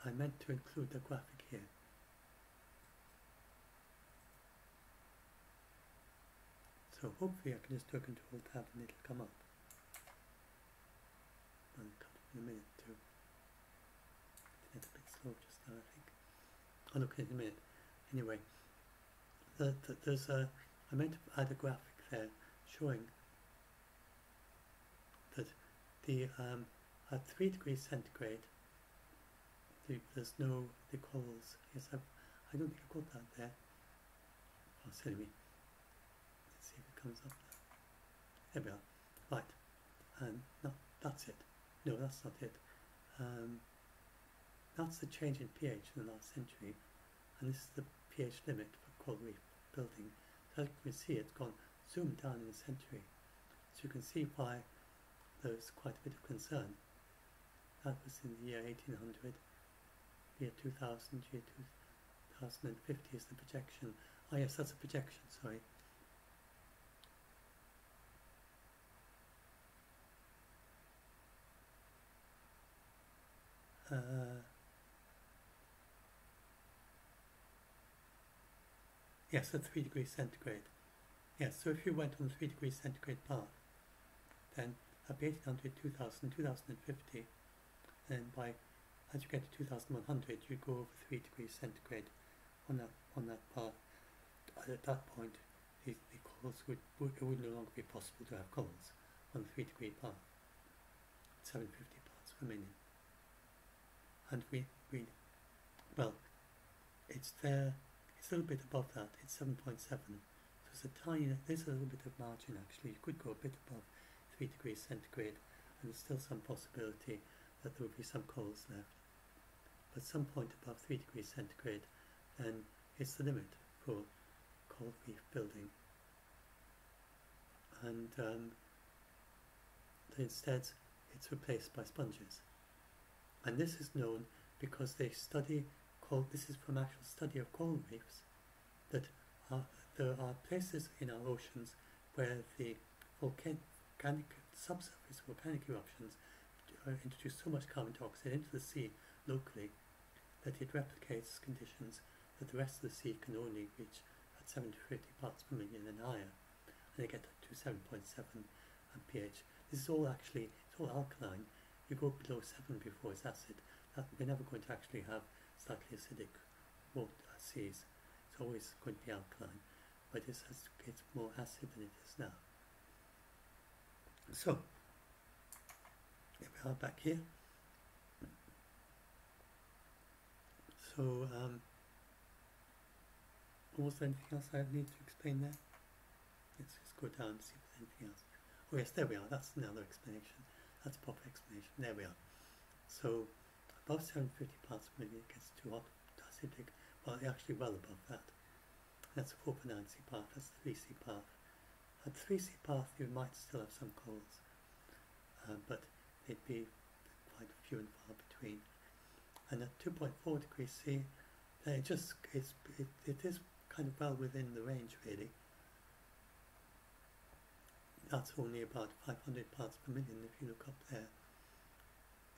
I meant to include the graphic here. So hopefully I can just do a Control Tab and it'll come up. I'll cut it in a minute too. It's a bit slow just now, I think. I'll look at it in a minute. Anyway, I meant to add a graphic there showing that at 3 degrees centigrade, there's no, the corals, yes, I don't think I've got that there. Oh, silly me. Let's see if it comes up now. There we are. Right. And no, that's it. No, that's not it. That's the change in pH in the last century. And this is the pH limit for coral reef building. So as you can see, it's gone zoomed down in a century. So you can see why there's quite a bit of concern. That was in the year 1800. Year 2000, year 2050 is the projection. Oh yes, that's a projection, sorry. Yes, at 3 degrees centigrade. Yes, so if you went on the 3 degrees centigrade path, then at 1800, 2000, 2050, and as you get to 2100, you go over 3 degrees centigrade on that path. At that point, the corals it would no longer be possible to have corals on the 3 degree path. 750 parts per million. And well, it's there. It's a little bit above that. It's 7.7. So it's there's a little bit of margin actually. You could go a bit above 3 degrees centigrade, and there's still some possibility that there will be some corals left. But some point above 3 degrees centigrade, then it's the limit for coral reef building. And instead, it's replaced by sponges. And this is known because they study this is from actual study of coral reefs, that there are places in our oceans where the subsurface volcanic eruptions introduce so much carbon dioxide into the sea locally that it replicates conditions that the rest of the sea can only reach at 750 parts per million and higher, and they get to 7.7 pH. This is all actually, it's all alkaline. You go below 7 before it's acid. We're never going to actually have slightly acidic water seas. It's always going to be alkaline, but it's more acid than it is now. So, here we are back here. So, was there anything else I need to explain there? Let's just go down and see if there's anything else. Oh yes, there we are. That's another explanation. That's a proper explanation. There we are. So, above 750 parts per million, it gets too hot, acidic. Well, actually well above that. That's a 4.9C path. That's the 3C path. At 3C path, you might still have some corals, but they'd be quite few and far between. And at 2.4 degrees C, it is kind of well within the range, really. That's only about 500 parts per million if you look up there.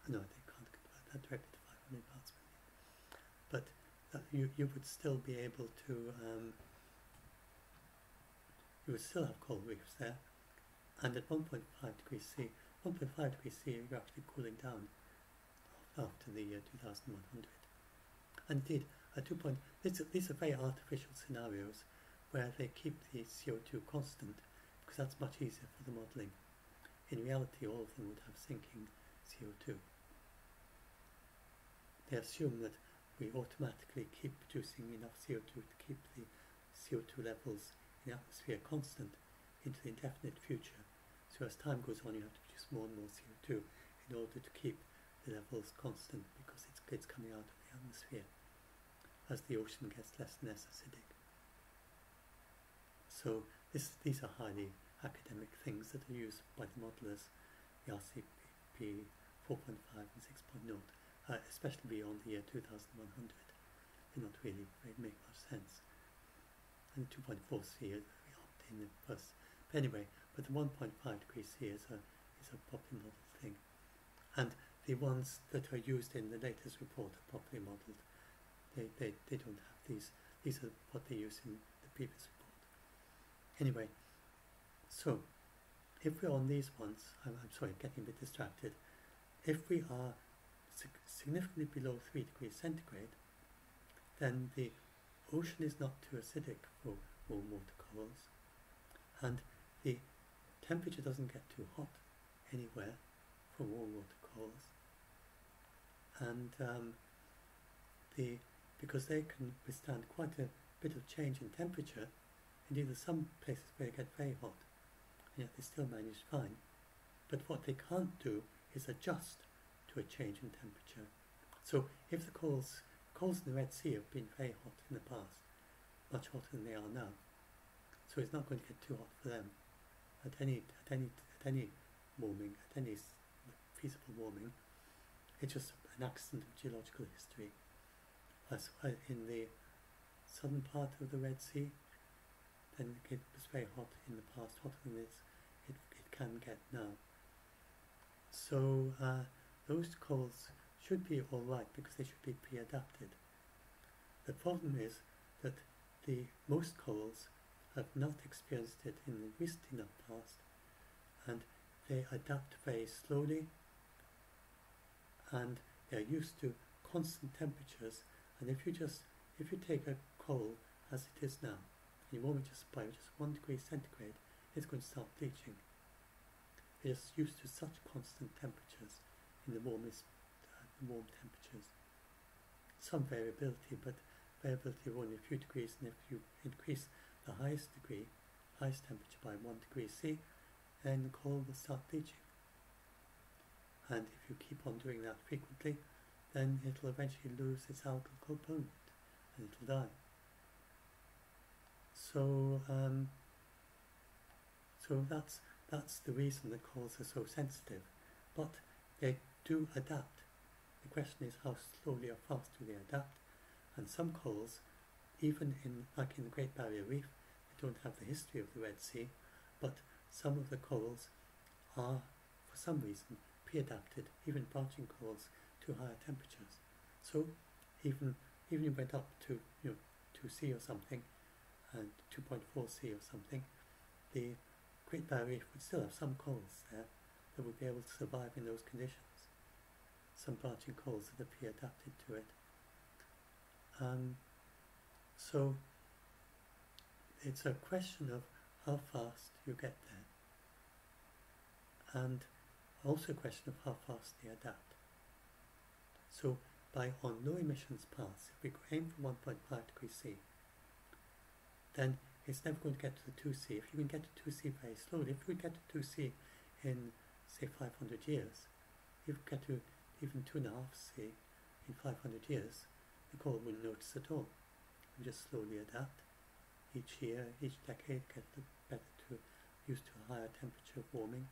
No, they can't compare that directly to 500 parts per million. But you would still be able to, you would still have coral reefs there. And at 1.5 degrees C, 1.5 degrees C, you're actually cooling down after the 2100. And indeed, at 2. These are very artificial scenarios where they keep the CO2 constant, because that's much easier for the modelling. In reality, all of them would have sinking CO2. They assume that we automatically keep producing enough CO2 to keep the CO2 levels in the atmosphere constant into the indefinite future. So as time goes on, you have to produce more and more CO2 in order to keep the levels constant, because it's coming out of the atmosphere as the ocean gets less and less acidic. So these are highly academic things that are used by the modelers, the RCP 4.5 and 6.0, especially beyond the year 2100. They don't really make much sense. And the 2.4C we opt in first. But anyway, but the 1.5 degree C is a properly modelled thing. And the ones that are used in the latest report are properly modelled. They don't have these. These are what they used in the previous report. Anyway, so if we're on these ones, I'm sorry, getting a bit distracted. If we are significantly below 3 degrees centigrade, then the ocean is not too acidic for warm water corals, and the temperature doesn't get too hot anywhere for warm water corals, and because they can withstand quite a bit of change in temperature. Indeed, there's some places where they get very hot, and yet they still manage fine. But what they can't do is adjust to a change in temperature. So if the corals in the Red Sea have been very hot in the past, much hotter than they are now, so it's not going to get too hot for them at any warming, at any feasible warming. It's just an accident of geological history. As in the southern part of the Red Sea, then it was very hot in the past, hotter than it can get now. So those corals should be alright because they should be pre-adapted. The problem is that most corals have not experienced it in the recent enough past, and they adapt very slowly, and they are used to constant temperatures. And if you take a coral as it is now, and you warm it just by just 1 degree centigrade, it's going to start bleaching. They're just used to such constant temperatures in the warm temperatures. Some variability, but variability of only a few degrees, and if you increase the highest temperature by 1 degree C, then the coral will start bleaching. And if you keep on doing that frequently, then it'll eventually lose its algal component and it'll die. So that's the reason that corals are so sensitive. But they do adapt. The question is, how slowly or fast do they adapt? And some corals, even like in the Great Barrier Reef, they don't have the history of the Red Sea, but some of the corals are, for some reason, pre-adapted, even branching corals, to higher temperatures. So even if you went up to 2C or something, and 2.4C or something, the Great Barrier Reef would still have some corals there that would be able to survive in those conditions. Some branching corals that are pre-adapted to it. So it's a question of how fast you get there, and also a question of how fast they adapt. So on low emissions paths, if we aim for 1.5 degrees C, then it's never going to get to the 2C. If you can get to 2C very slowly, if we get to 2C in, say, 500 years, if we get to even 2.5C in 500 years, the coral wouldn't notice at all. We just slowly adapt. Each year, each decade, get used to a higher temperature of warming,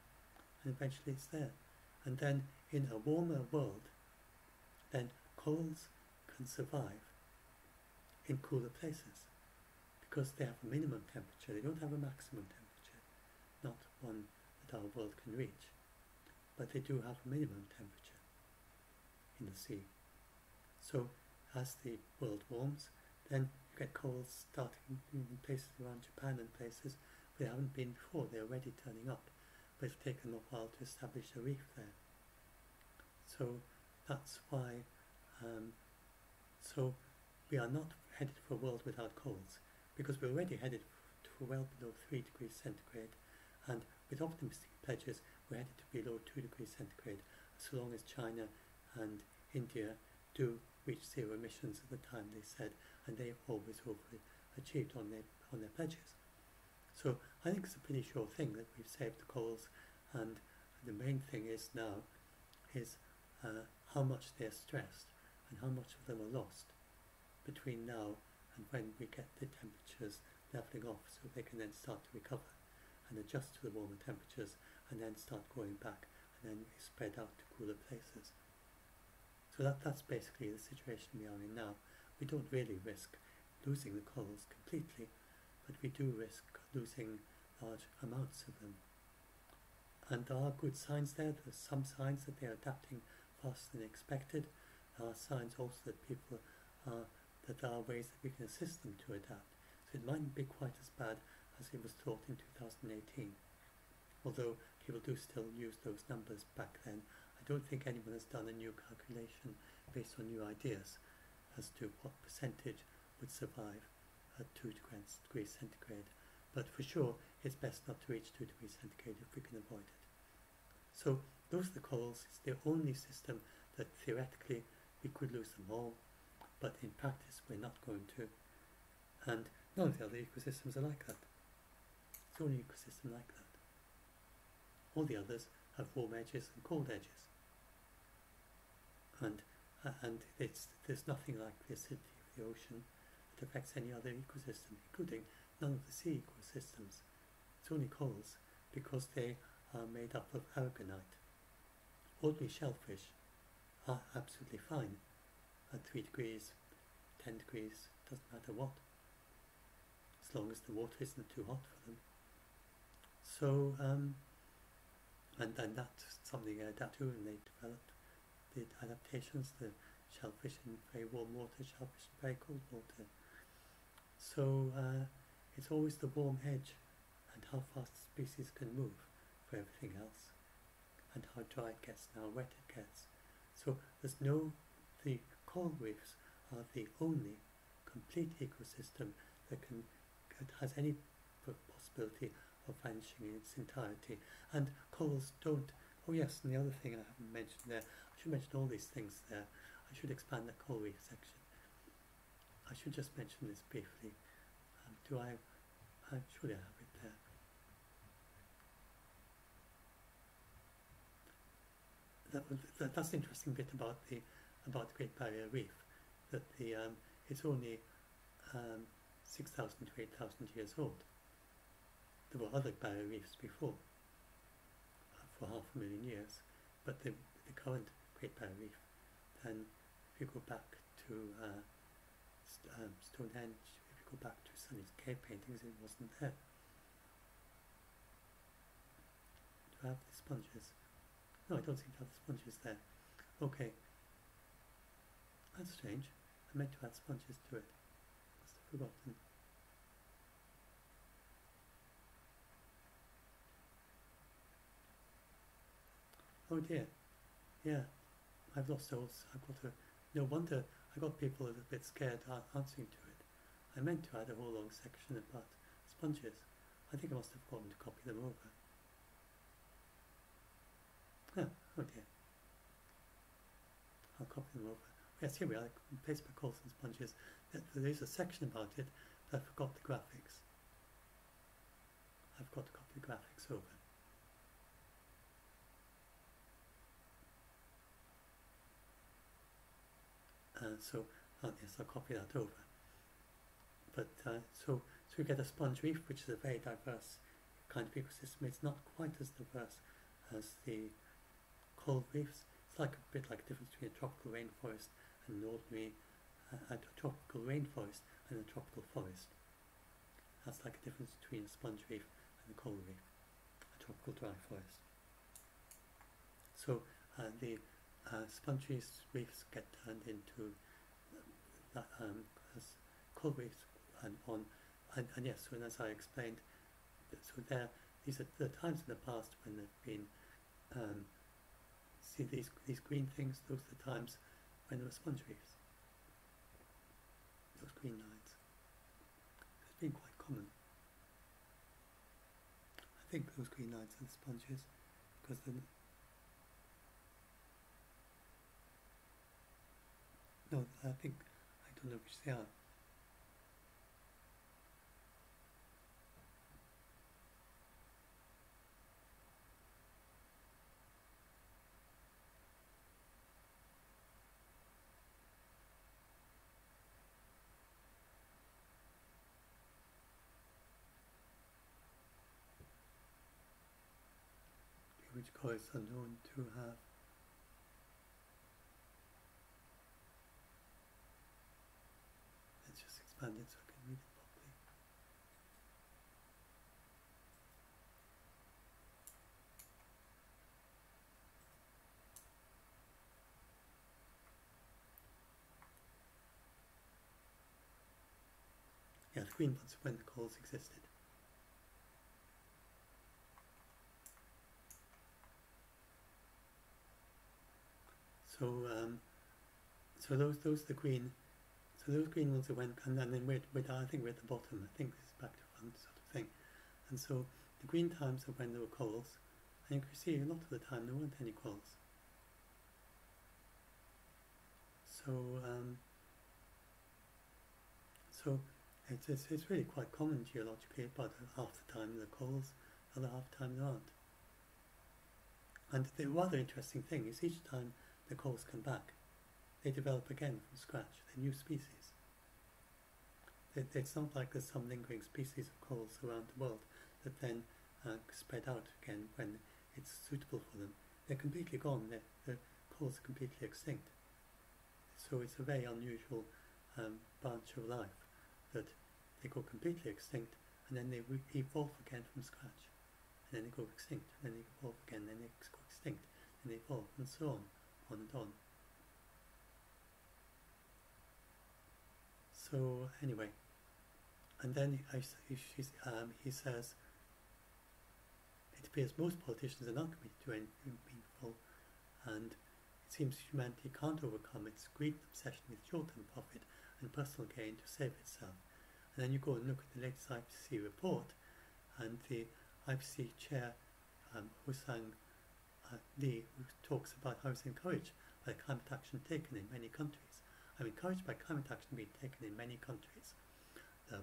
and eventually it's there. And then in a warmer world, then corals can survive in cooler places because they have a minimum temperature. They don't have a maximum temperature, not one that our world can reach, but they do have a minimum temperature in the sea. So as the world warms, then you get corals starting in places around Japan and places where they haven't been before. They're already turning up, but it's taken them a while to establish a reef there. So that's why so we are not headed for a world without corals, because we're already headed to well below 3 degrees centigrade, and with optimistic pledges we're headed to below 2 degrees centigrade so long as China and India do reach zero emissions at the time they said, and they've always overachieved on their pledges. So I think it's a pretty sure thing that we've saved the corals, and the main thing is now is how much they're stressed and how much of them are lost between now and when we get the temperatures levelling off, so they can then start to recover and adjust to the warmer temperatures and then start going back and then spread out to cooler places. So that's basically the situation we are in now. We don't really risk losing the corals completely, but we do risk losing large amounts of them. And there are good signs there. There's some signs that they are adapting faster than expected. There are signs also that people are, that there are ways that we can assist them to adapt. So it mightn't be quite as bad as it was thought in 2018. Although people do still use those numbers back then, I don't think anyone has done a new calculation based on new ideas as to what percentage would survive at 2 degrees centigrade. But for sure, it's best not to reach 2 degrees centigrade if we can avoid it. So those are the corals. It's the only system that theoretically we could lose them all, but in practice we're not going to. And none of the other ecosystems are like that. It's the only ecosystem like that. All the others have warm edges and cold edges. And there's nothing like the acidity of the ocean that affects any other ecosystem, including none of the sea ecosystems. It's only corals, because they are made up of aragonite. Ordinary shellfish are absolutely fine at 3 degrees, 10 degrees, doesn't matter what, as long as the water isn't too hot for them. So, and that's something they adapt to, and they developed the adaptations, the shellfish in very warm water, shellfish in very cold water. So it's always the warm edge and how fast the species can move for everything else, and how dry it gets and how wet it gets. So the coral reefs are the only complete ecosystem that has any possibility of vanishing in its entirety. And corals don't. Oh yes, and the other thing I haven't mentioned there, I should mention all these things there. I should expand that coral reef section. I should just mention this briefly. Surely I have it there. That's the interesting bit about the Great Barrier Reef, that it's only 6,000 to 8,000 years old. There were other barrier reefs before, for 500,000 years, but the current Great Barrier Reef, then if you go back to Stonehenge, if you go back to Sunny's cave paintings, it wasn't there. Do I have the sponges? No, I don't seem to have the sponges there. Okay. That's strange. I meant to add sponges to it. Must have forgotten. Oh dear. Yeah. I've lost those. No wonder I got people a bit scared answering to it. I meant to add a whole long section about sponges. I think I must have forgotten to copy them over. Oh dear. I'll copy them over. Yes, here we are. Paste by corals and sponges. There is a section about it, but I forgot the graphics. I've got to copy the graphics over. Yes, I'll copy that over. But so we get a sponge reef, which is a very diverse kind of ecosystem. It's not quite as diverse as the coral reefs. It's like a bit like the difference between a tropical rainforest and an ordinary a tropical rainforest and a tropical forest. That's like a difference between a sponge reef and a coral reef, a tropical dry forest. So the sponge reefs get turned into as coral reefs and yes, so as I explained, so these are the times in the past when there've been see these green things, those are the times when there were sponge reefs. Those green lines. It's been quite common. I think those green lines are the sponges, because then no, I don't know which they are. poets are known to have let's just expand it so I can read it properly. Yeah, the green ones when the calls existed. So so those the green. So those green ones that went, and then I think we're at the bottom. I think this is back to front sort of thing. And so the green times are when there were calls, and you can see a lot of the time there weren't any calls. So so it's really quite common geologically, but half the time there are calls, the other half the time there aren't. And the rather interesting thing is each time the calls come back, they develop again from scratch. They're new species. It's not like there's some lingering species of corals around the world that then spread out again when it's suitable for them. They're completely gone. The corals are completely extinct. So it's a very unusual branch of life that they go completely extinct and then they evolve again from scratch. And then they go extinct, and then they evolve again, then they go extinct, and they evolve, and so on and on. So anyway, and then he says, it appears most politicians are not committed to anything meaningful, and it seems humanity can't overcome its greed and obsession with short-term profit and personal gain to save itself. And then you go and look at the latest IPCC report, and the IPCC chair, Husang Lee, who talks about how he's encouraged by climate action taken in many countries. I'm encouraged by climate action being taken in many countries. The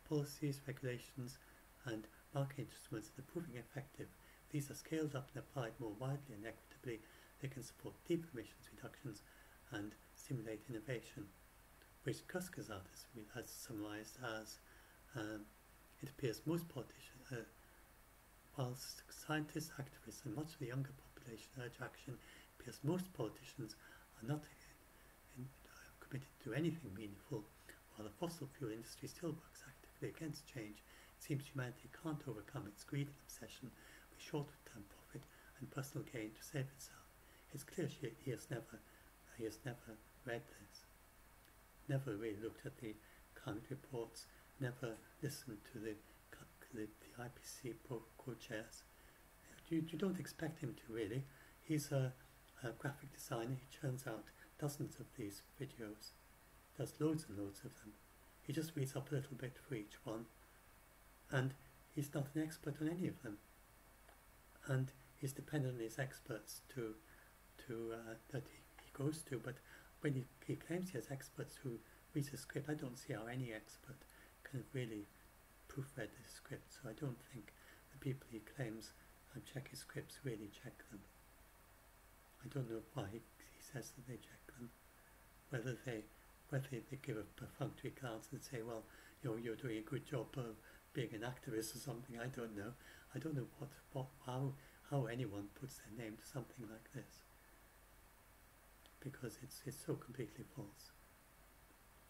policies, regulations and market instruments that are proving effective. These are scaled up and applied more widely and equitably. They can support deep emissions reductions and stimulate innovation, which Kurzgesagt has summarized as it appears most politicians, whilst scientists, activists and much of the younger population urge action, it appears most politicians are not committed to anything meaningful, while the fossil fuel industry still works actively against change. It seems humanity can't overcome its greed and obsession with short-term profit and personal gain to save itself. It's clear he has never read this, never really looked at the climate reports, never listened to the IPCC co-chairs. You don't expect him to really. He's a graphic designer. He churns out dozens of these videos, does loads and loads of them. He just reads up a little bit for each one, and he's not an expert on any of them. And he's dependent on his experts that he goes to. But when he claims he has experts who read the script, I don't see how any expert can have really proofread the script. So I don't think the people he claims check his scripts really check them. I don't know why he says that they check them. Whether they give a perfunctory glance and say, well, you're doing a good job of being an activist or something. I don't know. I don't know how anyone puts their name to something like this, because it's so completely false.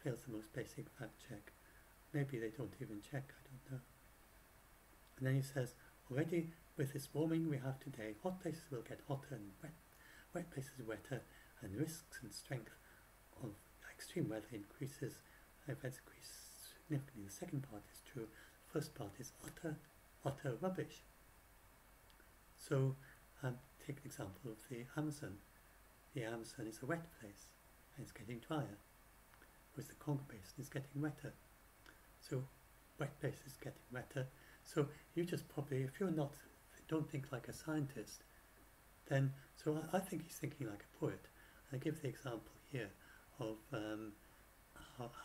Fails the most basic fact check. Maybe they don't even check. I don't know. And then he says, already with this warming we have today, hot places will get hotter and wet places wetter, and risks and strength of extreme weather increases. Events increase significantly. The second part is true. The first part is utter rubbish. So take an example of the Amazon. The Amazon is a wet place and it's getting drier, whereas the Congo Basin is getting wetter. So wet places getting wetter. So you just probably, if you don't think like a scientist, then, so I think he's thinking like a poet. And I give the example here of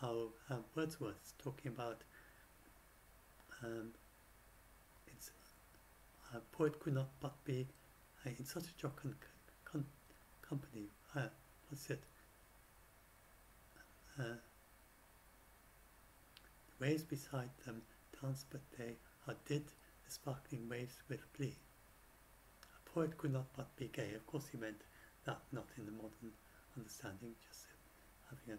how Wordsworth's talking about it's a poet could not but be in such a jocund company. What's it? The waves beside them dance, but they outdid the sparkling waves with glee. A poet could not but be gay. Of course he meant that not in the modern understanding, just having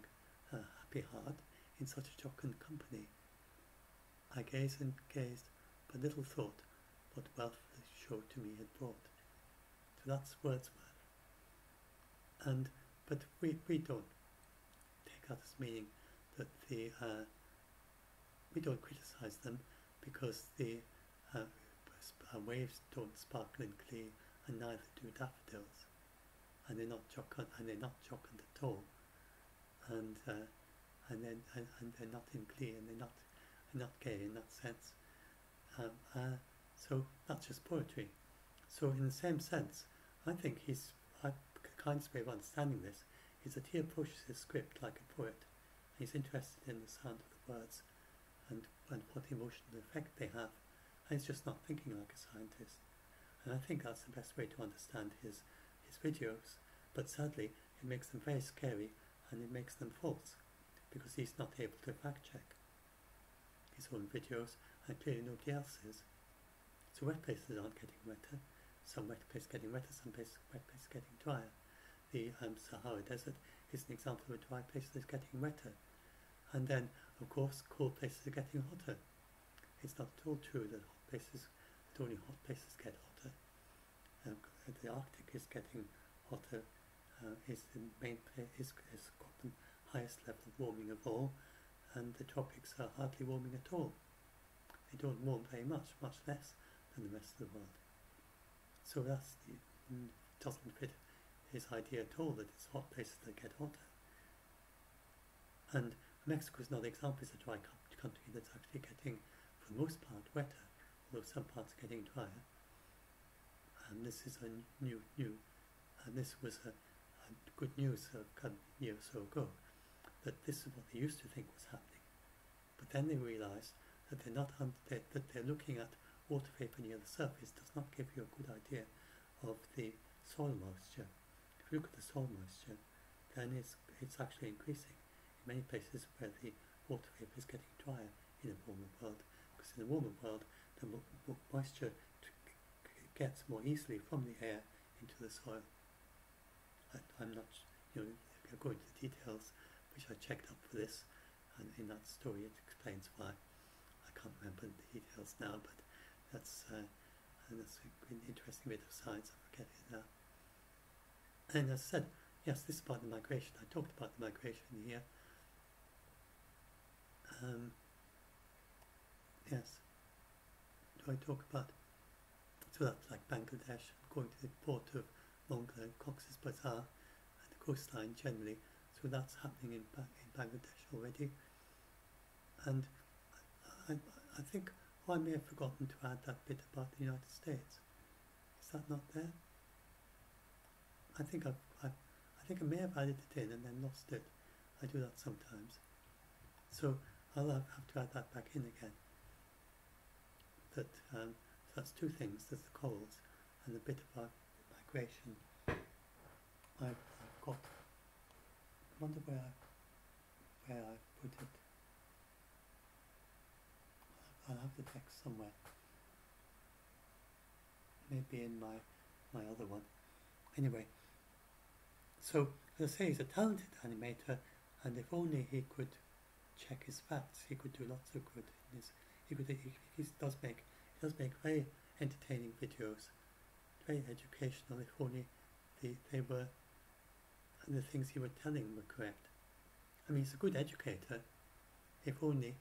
a happy heart in such a jocund company. I gazed and gazed, but little thought what wealth the show to me had brought. So that's Wordsworth. But we don't take that as meaning that we don't criticise them because the waves don't sparkle in glee, and neither do daffodils, and they're not jocund at all, and they're not in glee, and they're not gay in that sense. So that's just poetry. So in the same sense, I think the kindest way of understanding this is that he approaches his script like a poet. He's interested in the sound of the words and what emotional effect they have, and he's just not thinking like a scientist. And I think that's the best way to understand his videos, but sadly it makes them very scary, and it makes them false, because he's not able to fact check his own videos, and clearly nobody else is. So wet places aren't getting wetter. Some wet places getting wetter, some wet places getting drier. The Sahara Desert is an example of a dry place that's getting wetter. And then, of course, cold places are getting hotter. It's not at all true that only hot places get hotter. The Arctic is getting hotter. Is the main place is got the highest level of warming of all, and the tropics are hardly warming at all. They don't warm very much less than the rest of the world. So doesn't fit his idea at all that it's hot places that get hotter. And Mexico is another example. It's a dry country that's actually getting, for the most part, wetter, although some parts are getting drier. And this is a new, and this was a good news a year or so ago, that this is what they used to think was happening. But then they realised that that they're looking at water vapour near the surface does not give you a good idea of the soil moisture. If you look at the soil moisture, then it's actually increasing in many places where the water vapour is getting drier in a warmer world, because in a warmer world the moisture gets more easily from the air into the soil. I'm not, going to the details, which I checked up for this, and in that story it explains why. I can't remember the details now, but that's an interesting bit of science. I forget it now. And as I said, yes, this is about the migration. I talked about the migration here. Yes. Do I talk about? So that's like Bangladesh, going to the port of Mongla, Cox's Bazar, and the coastline generally. So that's happening in Bangladesh already. And I think I may have forgotten to add that bit about the United States. Is that not there? I think I may have added it in and then lost it. I do that sometimes. So I'll have to add that back in again. That so that's two things. There's the corals and the bit about migration. I've got. I wonder where I put it. I'll have the text somewhere. Maybe in my other one. Anyway, so as I say, he's a talented animator, and if only he could check his facts, he could do lots of good. He does make very entertaining videos, very educational. If only the things he was telling were correct. I mean, he's a good educator. If only,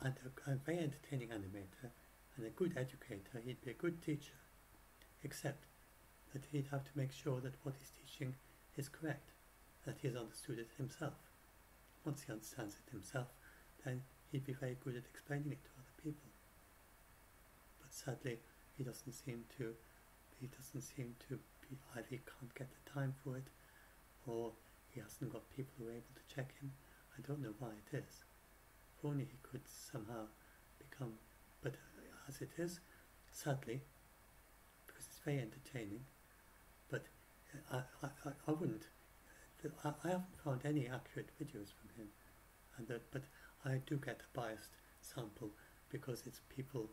and a very entertaining animator and a good educator, he'd be a good teacher. Except that he'd have to make sure that what he's teaching is correct, that he has understood it himself. Once he understands it himself, then he'd be very good at explaining it to other people. But sadly, he doesn't seem to be, either he can't get the time for it, or he hasn't got people who are able to check him. I don't know why it is. If only he could somehow become, but as it is, sadly, because it's very entertaining, but I wouldn't, I haven't found any accurate videos from him, but I do get a biased sample because it's people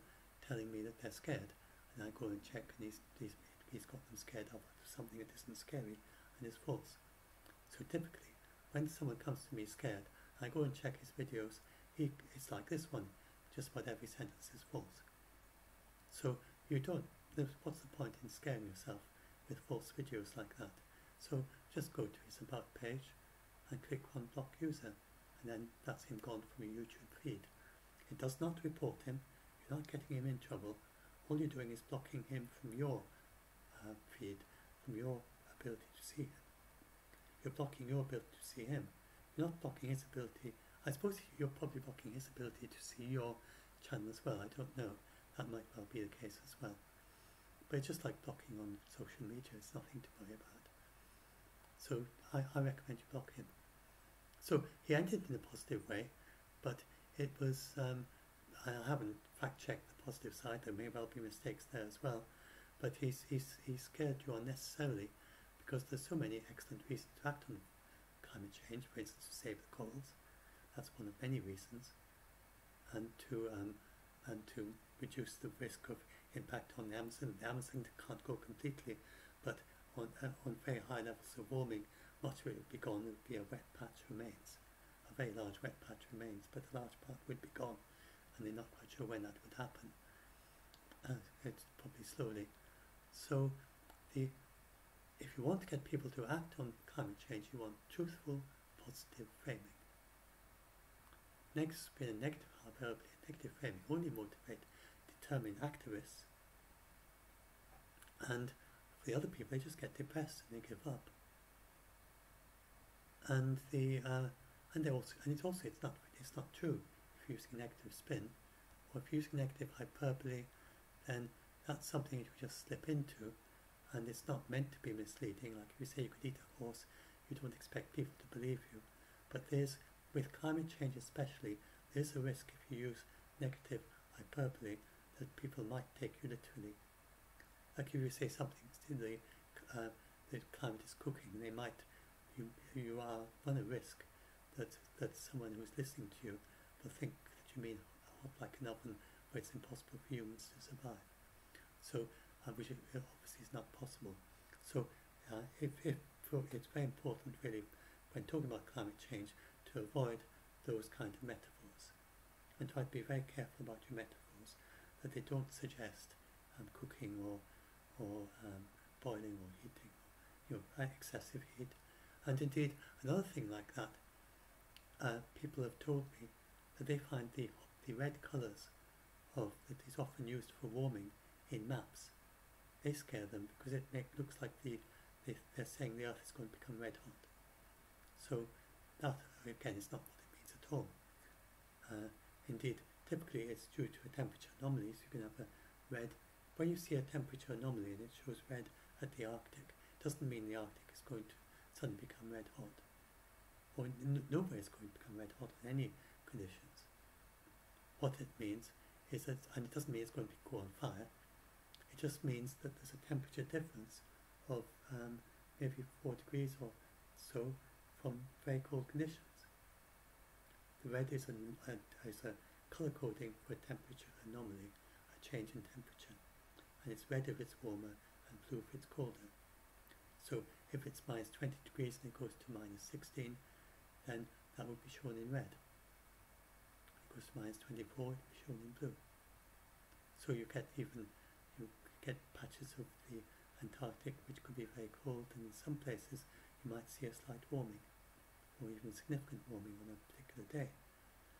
telling me that they're scared. and I go and check, and he's got them scared of something that isn't scary and is false. So typically, when someone comes to me scared, I go and check his videos. It's like this one, just about every sentence is false. So you don't. What's the point in scaring yourself with false videos like that? So just go to his about page and click on block user, and then that's him gone from your YouTube feed. It does not report him. You're not getting him in trouble. All you're doing is blocking him from your feed, from your ability to see him. You're blocking your ability to see him. You're not blocking his ability. I suppose you're probably blocking his ability to see your channel as well. I don't know. That might well be the case as well. But it's just like blocking on social media. It's nothing to worry about. So I recommend you block him. So he ended in a positive way, but it was, I haven't fact-checked the positive side. There may well be mistakes there as well. But he's scared you unnecessarily because there's so many excellent reasons to act on climate change. For instance, to save the corals. That's one of many reasons. And to reduce the risk of impact on the Amazon. The Amazon can't go completely, but on very high levels of warming, much of it would be gone. It would be a wet patch remains. A very large wet patch remains, but a large part would be gone, and they're not quite sure when that would happen. It's probably slowly. So if you want to get people to act on climate change, you want truthful, positive framing. Next, with a negative hyperbole, negative framing only motivate determined activists, and for the other people, they just get depressed and they give up. And it's not true. If you're using negative spin, or if you're using negative hyperbole, then that's something you just slip into, and it's not meant to be misleading. Like if you say you could eat a horse, you don't expect people to believe you. But with climate change especially, there's a risk if you use negative hyperbole that people might take you literally. Like if you say something to the climate is cooking, you run a risk that someone who's listening to you will think that you mean hot like an oven where it's impossible for humans to survive. So, which obviously is not possible. So, it's very important really when talking about climate change to avoid those kind of metaphors and try to be very careful about your metaphors, that they don't suggest cooking or boiling or heating, excessive heat. And indeed, another thing like that, people have told me that they find the red colours that is often used for warming in maps, they scare them because it looks like they're saying the Earth is going to become red hot. So that, again, is not what it means at all. Indeed, typically it's due to a temperature anomaly, so you can have a red. When you see a temperature anomaly and it shows red at the Arctic, it doesn't mean the Arctic is going to suddenly become red hot. Or nowhere is going to become red hot in any conditions. What it means is that, and it doesn't mean it's going to go on fire, it just means that there's a temperature difference of maybe 4 degrees or so from very cold conditions. The red is a colour coding for a temperature anomaly, a change in temperature. And it's red if it's warmer and blue if it's colder. So if it's minus 20 degrees and it goes to minus 16, then that would be shown in red. If it goes to minus 24, it would be shown in blue. So you get patches of the Antarctic which could be very cold, and in some places you might see a slight warming or even significant warming on a particular day.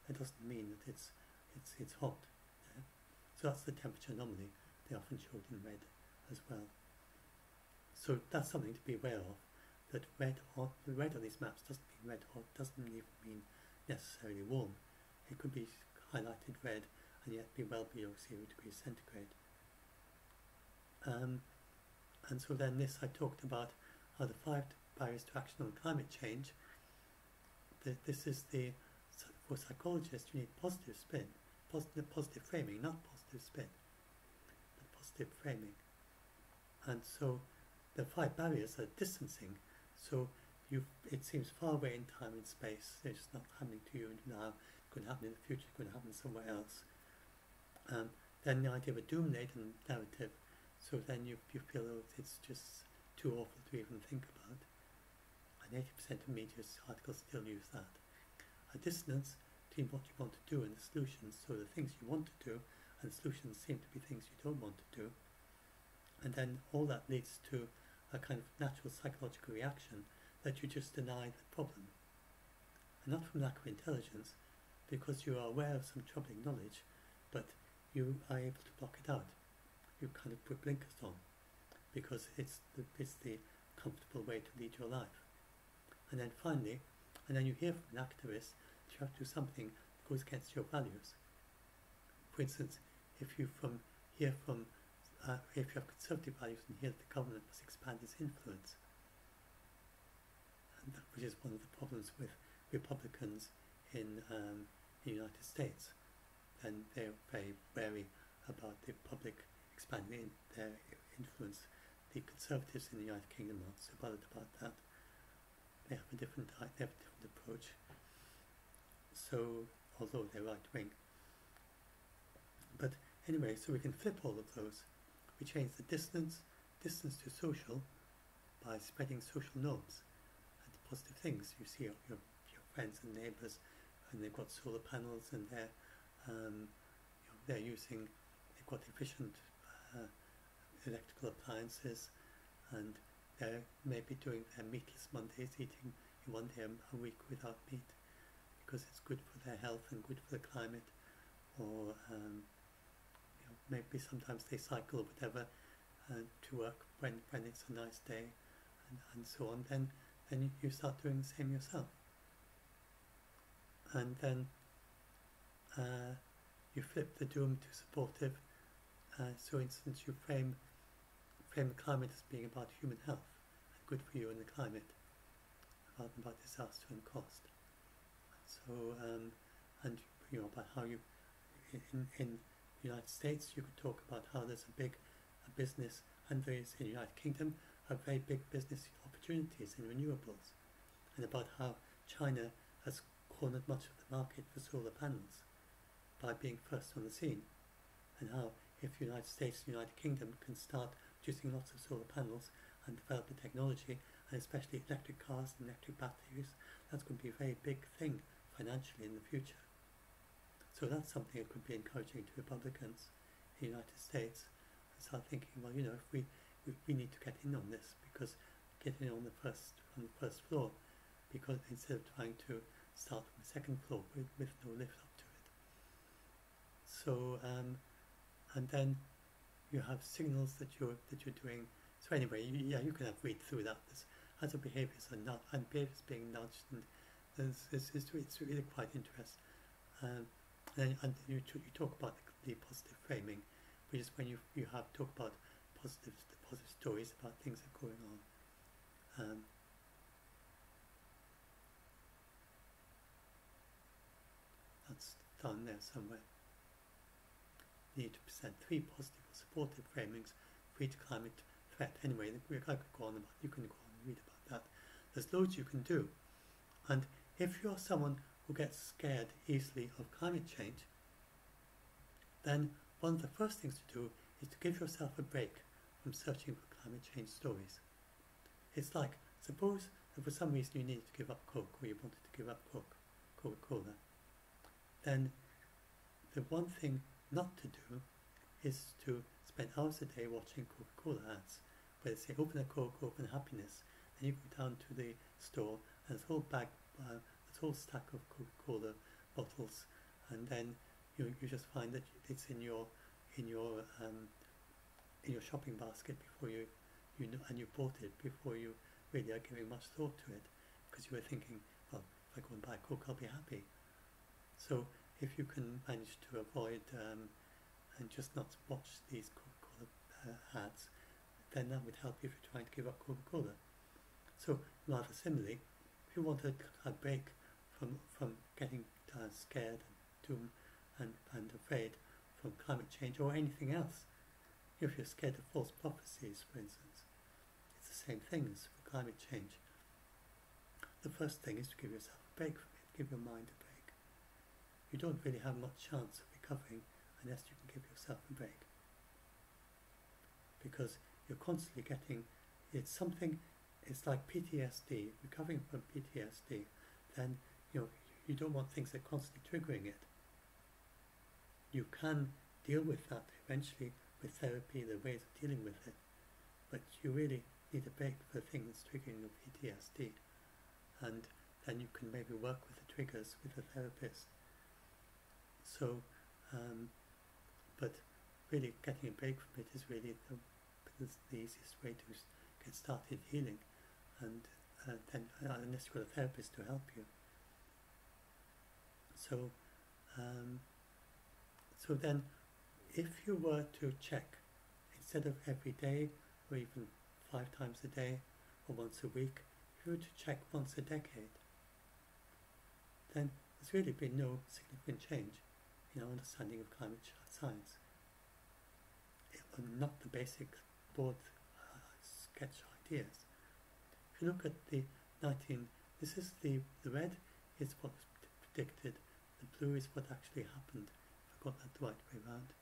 That doesn't mean that it's hot. Yeah? So that's the temperature anomaly. They often showed in red as well. So that's something to be aware of. That the red on these maps doesn't mean red hot, doesn't even mean necessarily warm. It could be highlighted red and yet be well below 0 degrees centigrade. And so then I talked about how the 5 barriers to action on climate change. This is for psychologists, you need positive spin, positive framing, not positive spin, but positive framing. And so the 5 barriers are distancing. So it seems far away in time and space. It's just not happening to you now. It could happen in the future. It could happen somewhere else. Then the idea of a doom-laden narrative So then you feel, oh, it's just too awful to even think about. And 80% of media's articles still use that. A dissonance between what you want to do and the solutions, so the things you want to do and the solutions seem to be things you don't want to do. And then all that leads to a kind of natural psychological reaction that you just deny the problem. And not from lack of intelligence, because you are aware of some troubling knowledge, but you are able to block it out. You kind of put blinkers on, because it's the comfortable way to lead your life. And then finally, and then you hear from an activist that you have to do something that goes against your values. For instance, if you have conservative values and hear that the government must expand its influence, and which is one of the problems with Republicans in the United States, then they're very wary about the public expanding their influence. The Conservatives in the United Kingdom are so bothered about that. They have a different approach. So, although they're right wing. But anyway, so we can flip all of those. We change the distance to social, by spreading social norms and positive things. You see your friends and neighbours, and they've got solar panels, and they've got efficient electrical appliances, and they're maybe doing their meatless Mondays, eating one day a week without meat, because it's good for their health and good for the climate. Or maybe sometimes they cycle or whatever to work when it's a nice day, and so on. Then you start doing the same yourself, and then you flip the doom to supportive. So, for instance, you frame the climate as being about human health and good for you and the climate, about disaster and cost. So, and about how you in the United States, you could talk about how there's a business, and there is in the United Kingdom, have very big business opportunities in renewables, and about how China has cornered much of the market for solar panels by being first on the scene, and how if the United States and the United Kingdom can start producing lots of solar panels and develop the technology, and especially electric cars and electric batteries, that's going to be a very big thing financially in the future. So that's something that could be encouraging to Republicans in the United States, and start thinking, well, if we need to get in on this, because getting on the first floor, because instead of trying to start from the second floor with no lift up to it. So and then you have signals that you're doing. So anyway, you can read through that. As the behaviours are not, and behaviours being nudged, and it's really quite interesting. And you talk about the positive framing, which is when you have talk about the positive stories about things that are going on. That's down there somewhere. You need to present 3 positive or supportive framings for each climate threat. Anyway, I could go on about. You can go on and read about that. There's loads you can do, and if you're someone who gets scared easily of climate change, then one of the first things to do is to give yourself a break from searching for climate change stories. It's like, suppose that for some reason you needed to give up Coke, or you wanted to give up Coca-Cola, then the one thing not to do is to spend hours a day watching Coca-Cola ads, where they say, open a Coke, open happiness, and you go down to the store, and there's a whole bag, this whole stack of Coca-Cola bottles, and then you just find that it's in your shopping basket before and you bought it before you really are giving much thought to it, because you were thinking, well, if I go and buy a Coke, I'll be happy. So if you can manage to avoid and just not watch these Coca-Cola ads, then that would help you if you're trying to give up Coca-Cola. So rather similarly, if you want a break from getting scared and doomed and afraid from climate change or anything else, if you're scared of false prophecies, for instance, it's the same thing as for climate change. The first thing is to give yourself a break from it, give your mind a break. You don't really have much chance of recovering unless you can give yourself a break. because you're constantly getting, it's something, it's like PTSD, recovering from PTSD, then you don't want things that are constantly triggering it. You can deal with that eventually with therapy, the ways of dealing with it, but you really need a break for the thing that's triggering your PTSD, and then you can maybe work with the triggers with the therapist. So, but really getting a break from it is really the easiest way to get started healing, and then unless you've got a therapist to help you. So, so then, if you were to check, instead of every day, or even 5 times a day, or once a week, if you were to check once a decade, then there's really been no significant change in our understanding of climate science. Not the basic broad sketch ideas. If you look at the this is the red is what was predicted, the blue is what actually happened, if I got that the right way around.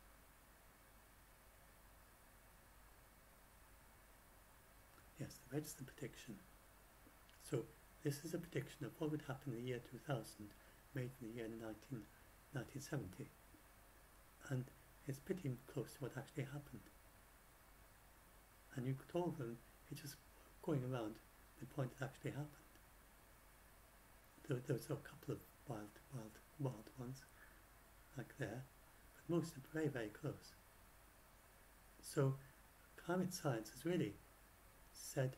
Yes, the red is the prediction. So this is a prediction of what would happen in the year 2000, made in the year 1970. And it's pretty close to what actually happened. And you could all of them, it's just going around the point that actually happened. There was a couple of wild ones, like there, but most are very, very close. So climate science has really said,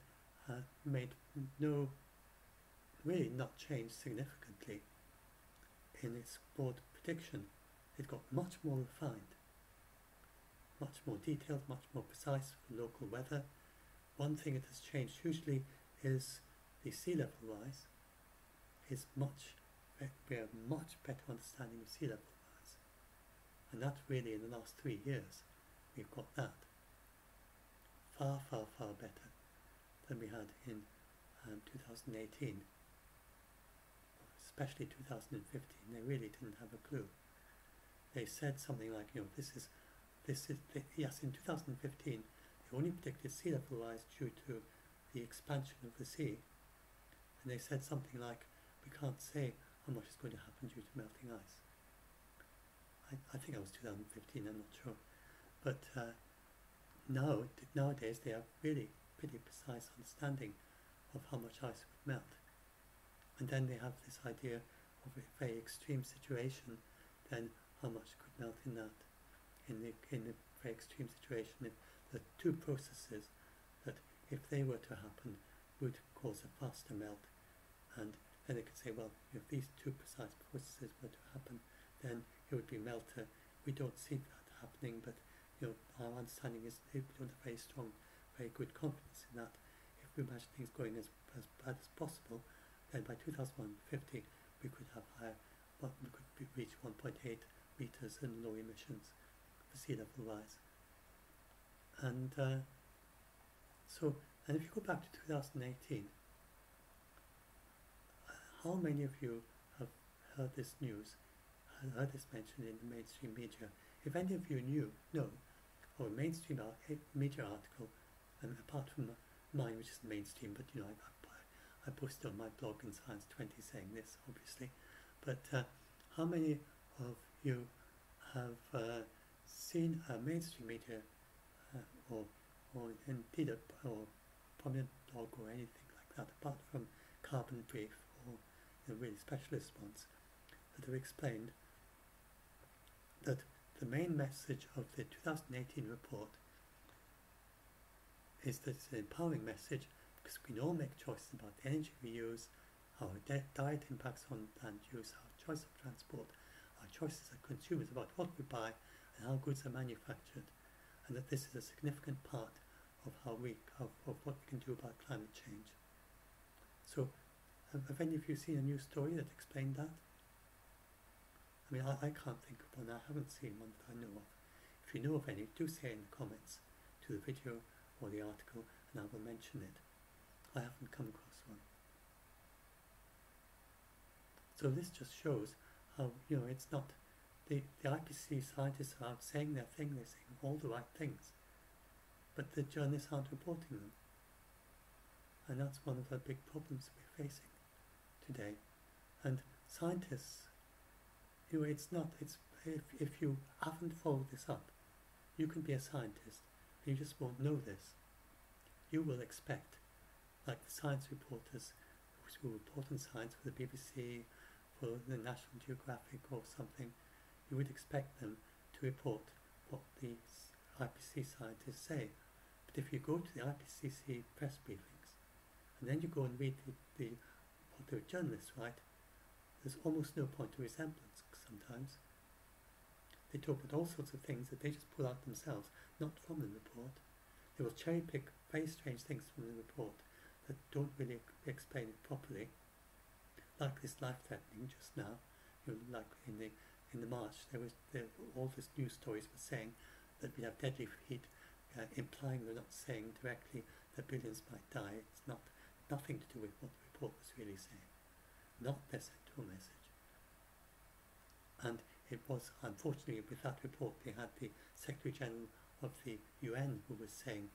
really not changed significantly in its broad prediction. It got much more refined, much more detailed, much more precise for local weather. One thing that has changed hugely is the sea level rise. We have much better understanding of sea level rise, and that really in the last 3 years we've got that far, far, far better than we had in 2018, especially 2015. They really didn't have a clue. They said something like, yes, in 2015 they only predicted sea level rise due to the expansion of the sea, and they said something like, we can't say how much is going to happen due to melting ice. I think that was 2015, I'm not sure. But nowadays they have really pretty precise understanding of how much ice would melt. And then they have this idea of a very extreme situation, then how much could melt in that. In the very extreme situation, if the 2 processes that, if they were to happen, would cause a faster melt, and then they could say, well, if these 2 precise processes were to happen, then it would be melter. We don't see that happening, but our understanding is we don't have very strong, very good confidence in that. If we imagine things going as bad as possible, then by 2050 we could have we could reach 1.8 meters in low emissions for sea level rise. And and if you go back to 2018, how many of you have heard this news, heard this mentioned in the mainstream media? If any of you know, or a mainstream media article, and apart from mine, which is mainstream, but I posted on my blog in Science 20 saying this, obviously. But how many of you have seen a mainstream media or indeed a prominent blog or anything like that, apart from Carbon Brief or really specialist ones, that have explained that the main message of the 2018 report is that it's an empowering message, because we can all make choices about the energy we use, how our diet impacts on land use, our choice of transport, our choices as consumers about what we buy and how goods are manufactured, and that this is a significant part of what we can do about climate change. So, have any of you seen a news story that explained that? I mean, I can't think of one. I haven't seen one that I know of. If you know of any, do say in the comments to the video or the article, and I will mention it. I haven't come across one. So this just shows how, it's not, the IPCC scientists are out saying their thing, they're saying all the right things, but the journalists aren't reporting them. And that's one of the big problems we're facing today. And scientists, if you haven't followed this up, you can be a scientist, and you just won't know this. You will expect, like the science reporters who report on science for the BBC, for the National Geographic or something, you would expect them to report what the IPCC scientists say. But if you go to the IPCC press briefings, and then you go and read what the journalists write, there's almost no point of resemblance sometimes. They talk about all sorts of things that they just pull out themselves, not from the report. They will cherry pick very strange things from the report that don't really explain it properly. Like this life-threatening just now, like in the march, all these news stories were saying that we have deadly heat, implying they're not saying directly that billions might die. It's nothing to do with what the report was really saying, not their central message. And it was, unfortunately, with that report, they had the Secretary General of the UN who was saying,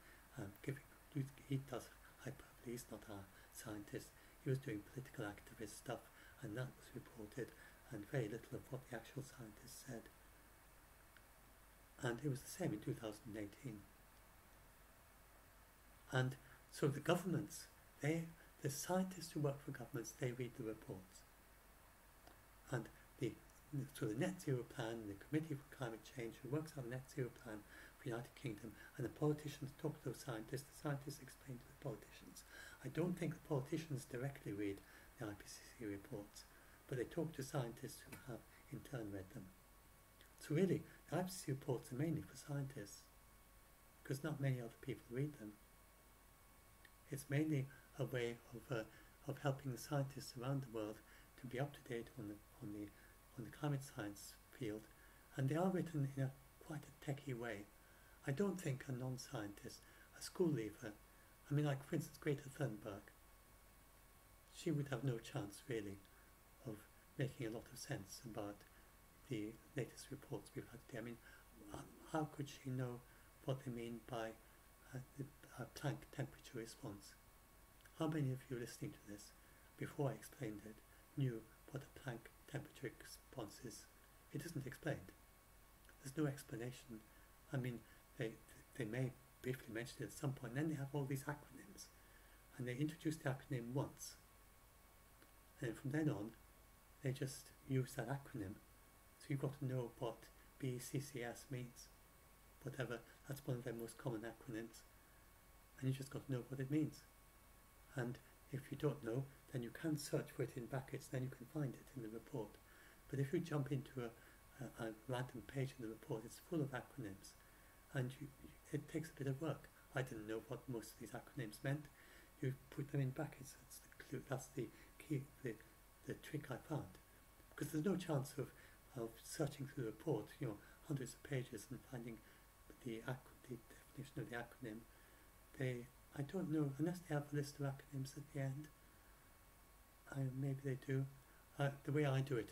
he does hyperbole, he's not a scientist, he was doing political activist stuff, and that was reported, and very little of what the actual scientists said. And it was the same in 2018. And so the governments, the scientists who work for governments, they read the reports. And so the Net Zero Plan, the Committee for Climate Change, who works on the Net Zero Plan for the United Kingdom, and the politicians talk to those scientists, the scientists explain to the politicians. I don't think the politicians directly read the IPCC reports, but they talk to scientists who have in turn read them. So really, the IPCC reports are mainly for scientists, because not many other people read them. It's mainly a way of helping the scientists around the world to be up to date on the climate science field, and they are written in quite a techie way. I don't think a non-scientist, a school leaver, I mean, like for instance Greta Thunberg, she would have no chance really of making a lot of sense about the latest reports we've had today. I mean, how could she know what they mean by the Planck temperature response? How many of you listening to this, before I explained it, knew what a Planck temperature response is? It isn't explained. There's no explanation. I mean, they may briefly mention it at some point, and then they have all these acronyms, and they introduce the acronym once, and from then on they just use that acronym. So you've got to know what BCCS means, whatever. That's one of their most common acronyms, and you just got to know what it means. And if you don't know, then you can search for it in brackets, then you can find it in the report. But if you jump into a random page in the report, it's full of acronyms, and it takes a bit of work. I didn't know what most of these acronyms meant. You put them in brackets. That's the clue. That's the key, the trick I found. Because there's no chance of searching through the report, hundreds of pages, and finding the definition of the acronym. I don't know, unless they have a list of acronyms at the end. Maybe they do. The way I do it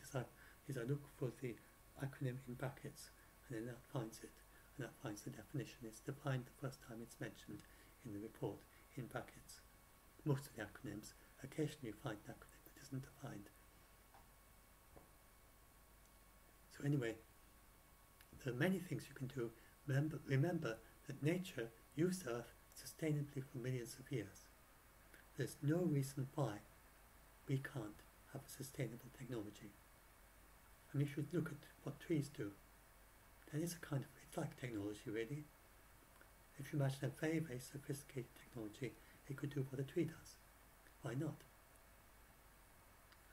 is I look for the acronym in brackets, and then that finds it, and that finds the definition. It's defined the first time it's mentioned in the report in brackets. Most of the acronyms, occasionally you find an acronym that isn't defined. So anyway, there are many things you can do. Remember that nature used Earth sustainably for millions of years. There's no reason why we can't have a sustainable technology. I mean, if you look at what trees do, then it's like technology really. If you imagine a very, very sophisticated technology, it could do what a tree does. Why not?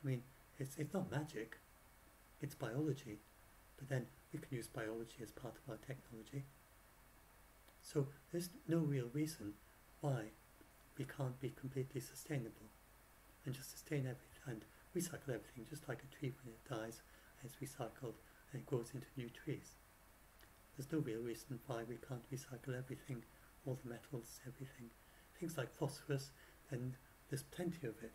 I mean, it's not magic, it's biology, but then we can use biology as part of our technology. So there's no real reason why we can't be completely sustainable and just sustain everything and recycle everything, just like a tree when it dies, it's recycled and it grows into new trees. There's no real reason why we can't recycle everything, all the metals, everything. Things like phosphorus, then there's plenty of it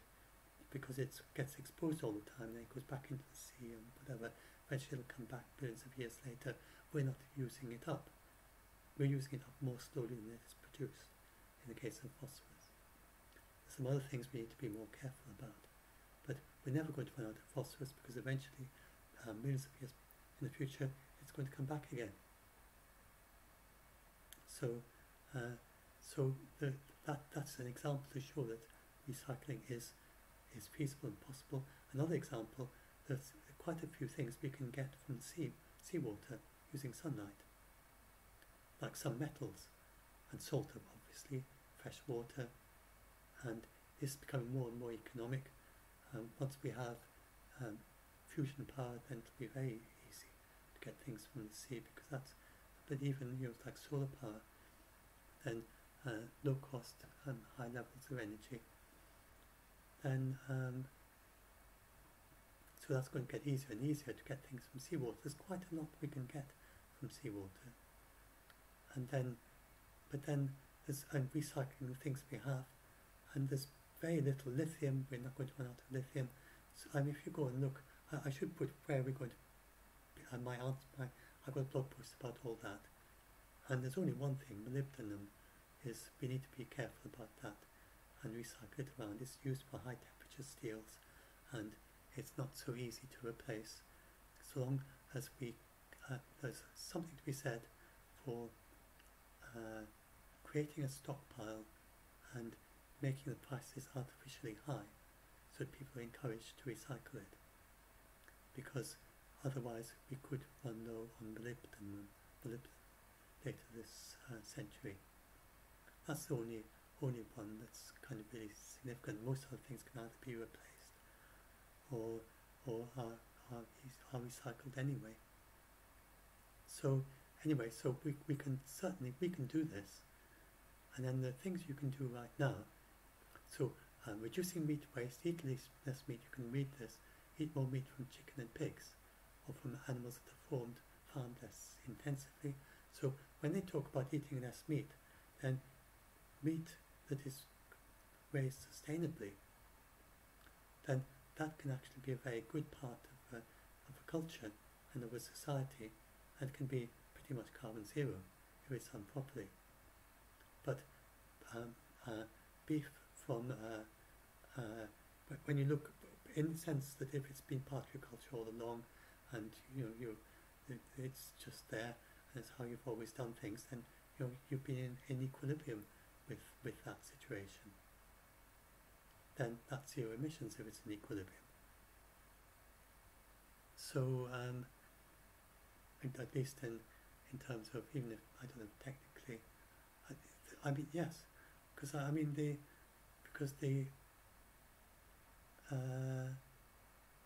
because it gets exposed all the time, then it goes back into the sea and whatever. Eventually it'll come back billions of years later. We're not using it up. We're using it up more slowly than it's produce in the case of phosphorus. There's some other things we need to be more careful about, but we're never going to run out of phosphorus because eventually, millions of years in the future, it's going to come back again. So, that's an example to show that recycling is feasible and possible. Another example, there's quite a few things we can get from seawater using sunlight, like some metals and salt, obviously, fresh water, and this is becoming more and more economic. Once we have fusion power, then it'll be very easy to get things from the sea, because that's, but even like solar power, then low cost and high levels of energy, then so that's going to get easier and easier to get things from seawater. There's quite a lot we can get from seawater, and then, but then there's recycling the things we have, and there's very little lithium. We're not going to run out of lithium. So if you go and look, I should put where we're going to be, and I've got a blog post about all that. And there's only one thing, molybdenum, is we need to be careful about that and recycle it around. It's used for high temperature steels, and it's not so easy to replace. So long as there's something to be said for creating a stockpile and making the prices artificially high, so that people are encouraged to recycle it, because otherwise we could run low on molybdenum later this century. That's the only one that's kind of really significant. Most other things can either be replaced or are recycled anyway. So anyway, so we can do this, and then the things you can do right now. So reducing meat waste, eat less meat. You can read this. Eat more meat from chicken and pigs, or from animals that are farmed less intensively. So when they talk about eating less meat, then meat that is raised sustainably, then that can actually be a very good part of a culture and of a society, and can be pretty much carbon zero if it's done properly. But beef from when you look in the sense that if it's been part of your culture all along, and it's just there, and it's how you've always done things, then you've been in equilibrium with that situation. Then that's zero emissions if it's in equilibrium. So at least in terms of, even if I don't know technically, I mean yes, because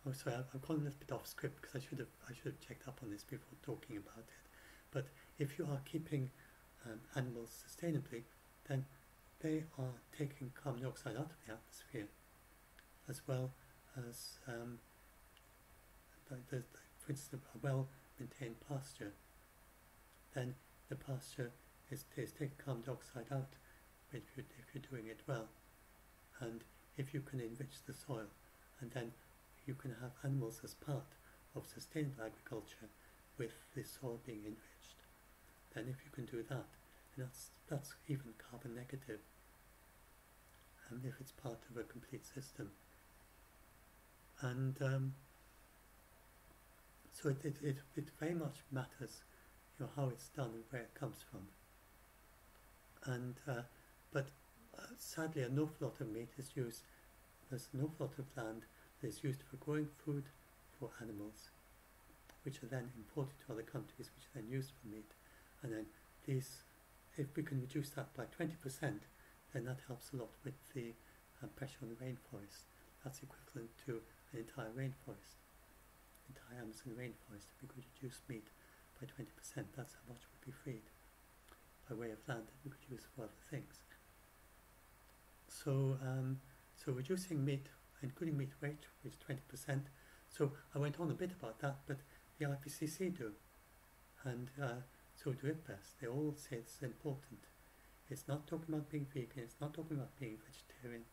oh sorry, I've gone a little bit off script, because I should have checked up on this before talking about it. But if you are keeping animals sustainably, then they are taking carbon dioxide out of the atmosphere, as well as for instance, a well-maintained pasture. Then the pasture is taking carbon dioxide out if you're doing it well, and if you can enrich the soil, and then you can have animals as part of sustainable agriculture with the soil being enriched. Then if you can do that, then that's even carbon negative, and if it's part of a complete system. And so it very much matters, how it's done and where it comes from. And but sadly, an awful lot of meat is used. There's an awful lot of land that is used for growing food for animals, which are then imported to other countries, which are then used for meat. And then these, if we can reduce that by 20%, then that helps a lot with the pressure on the rainforest. That's equivalent to an entire rainforest, entire Amazon rainforest. If we could reduce meat by 20%, that's how much would be freed by way of land that we could use for other things. So, so reducing meat, including meat weight, is 20%. So I went on a bit about that, but the IPCC do, and so do IPBES. They all say it's important. It's not talking about being vegan, it's not talking about being vegetarian.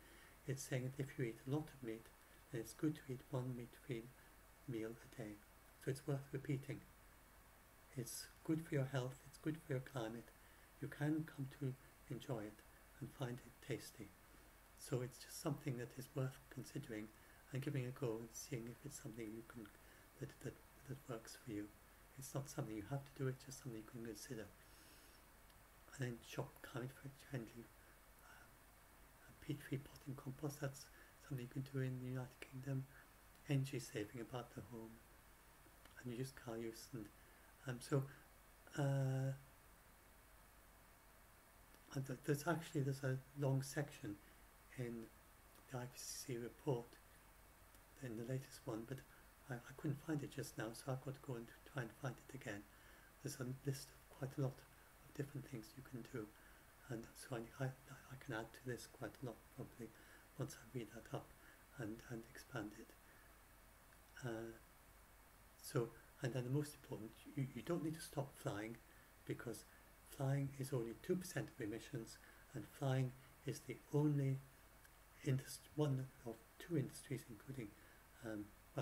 It's saying that if you eat a lot of meat, then it's good to eat one meat-free meal a day. So it's worth repeating. It's good for your health, it's good for your climate. You can come to enjoy it and find it tasty. So it's just something that is worth considering and giving a go and seeing if it's something you can that works for you. It's not something you have to do, it's just something you can consider. And then shop climate friendly peat-free potting compost. That's something you can do in the United Kingdom. Energy saving about the home and reduced car use, and there's a long section in the IPCC report in the latest one, but I couldn't find it just now, so I've got to go and try and find it again. There's a list of quite a lot of different things you can do, and so I can add to this quite a lot probably once I read that up and expand it. And then the most important, you don't need to stop flying, because flying is only 2% of emissions, and flying is the only one of two industries, including,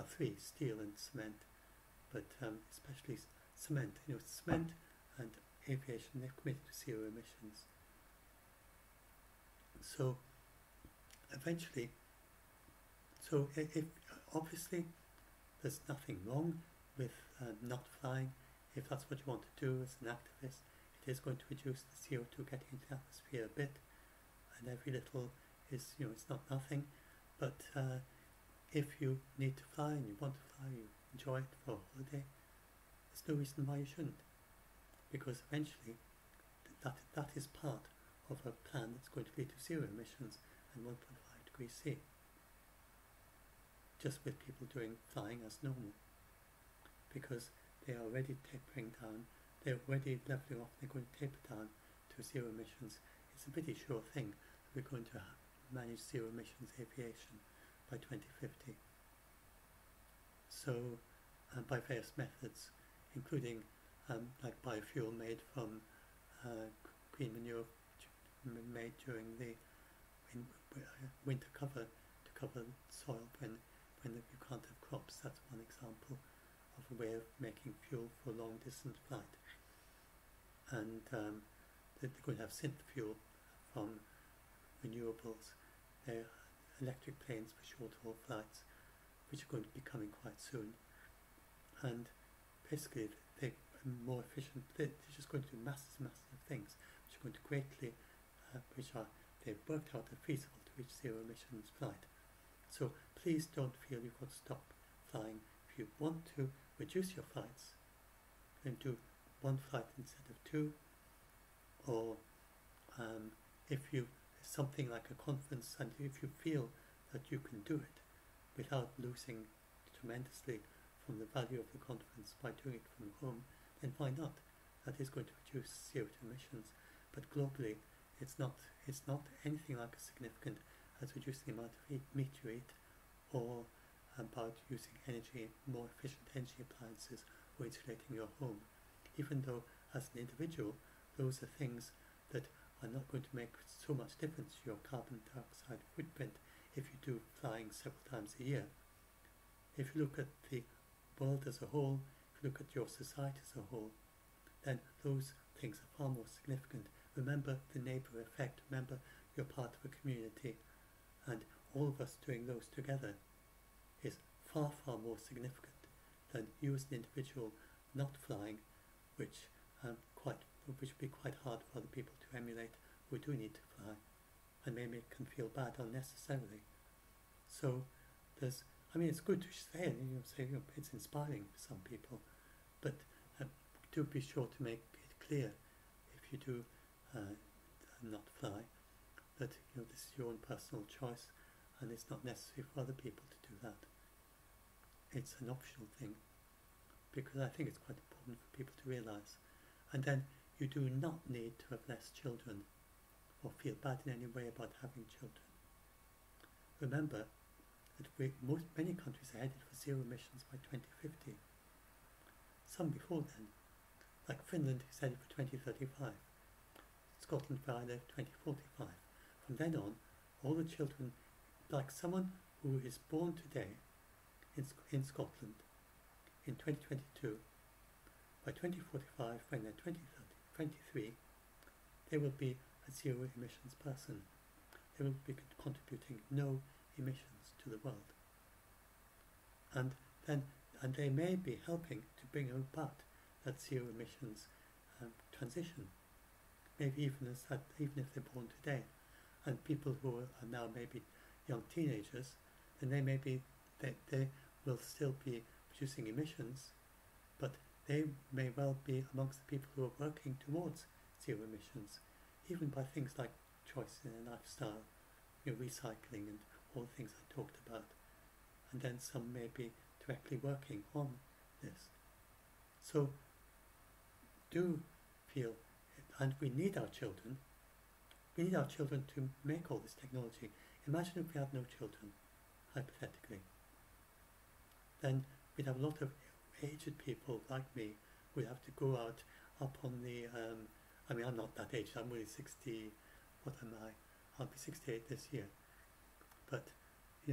three, steel and cement, but especially cement. Cement and aviation, they've committed to zero emissions. So eventually, if obviously there's nothing wrong with not flying. If that's what you want to do as an activist, it is going to reduce the CO2 getting into the atmosphere a bit, and every little is, it's not nothing. But if you need to fly and you want to fly, you enjoy it for a holiday, there's no reason why you shouldn't, because eventually that is part of a plan that's going to lead to zero emissions and 1.5 degrees C, just with people doing flying as normal, because they are already tapering down, they're already levelling off, they're going to taper down to zero emissions. It's a pretty sure thing that we're going to manage zero emissions aviation by 2050. So, by various methods, including like biofuel made from green manure made during the winter cover to cover soil when you can't have crops. That's one example of a way of making fuel for long distance flight. And they're going to have synth fuel from renewables. They're electric planes for short haul flights, which are going to be coming quite soon. And basically they're more efficient. They're just going to do massive things which are going to greatly, they've worked out are feasible to reach zero emissions flight. So please don't feel you've got to stop flying. If you want to reduce your flights, then do one flight instead of two, or if you something like a conference, and if you feel that you can do it without losing tremendously from the value of the conference by doing it from home, then why not? That is going to reduce CO2 emissions, but globally it's not anything like as significant as reducing the amount of meat you eat, or about using more efficient energy appliances, or insulating your home. Even though as an individual those are things that are not going to make so much difference to your carbon dioxide footprint if you do flying several times a year. If you look at the world as a whole, if you look at your society as a whole, then those things are far more significant. Remember the neighbour effect, remember you're part of a community, and all of us doing those together is far more significant than you as an individual not flying, which would be quite hard for other people to emulate who do need to fly, and maybe it can feel bad unnecessarily. So it's good to say it's inspiring for some people, but do be sure to make it clear, if you do not fly, that this is your own personal choice, and it's not necessary for other people to do that. It's an optional thing, because I think it's quite important for people to realise. And then you do not need to have less children or feel bad in any way about having children. Remember that many countries are headed for zero emissions by 2050. Some before then, like Finland is headed for 2035, Scotland for either 2045. From then on, all the children, like someone who is born today in Scotland in 2022, by 2045, when they're 23, they will be a zero emissions person. They will be contributing no emissions to the world. And they may be helping to bring about that zero emissions transition. Maybe even if they're born today, and people who are now maybe young teenagers, then they will still be producing emissions, but they may well be amongst the people who are working towards zero emissions, even by things like choice in their lifestyle, recycling and all the things I talked about. And then some may be directly working on this. So do feel, and we need our children. We need our children to make all this technology. Imagine if we had no children, hypothetically. Then we'd have a lot of aged people like me who would have to go out up on the, I mean, I'm not that aged, I'm only 60, what am I? I'll be 68 this year. But, I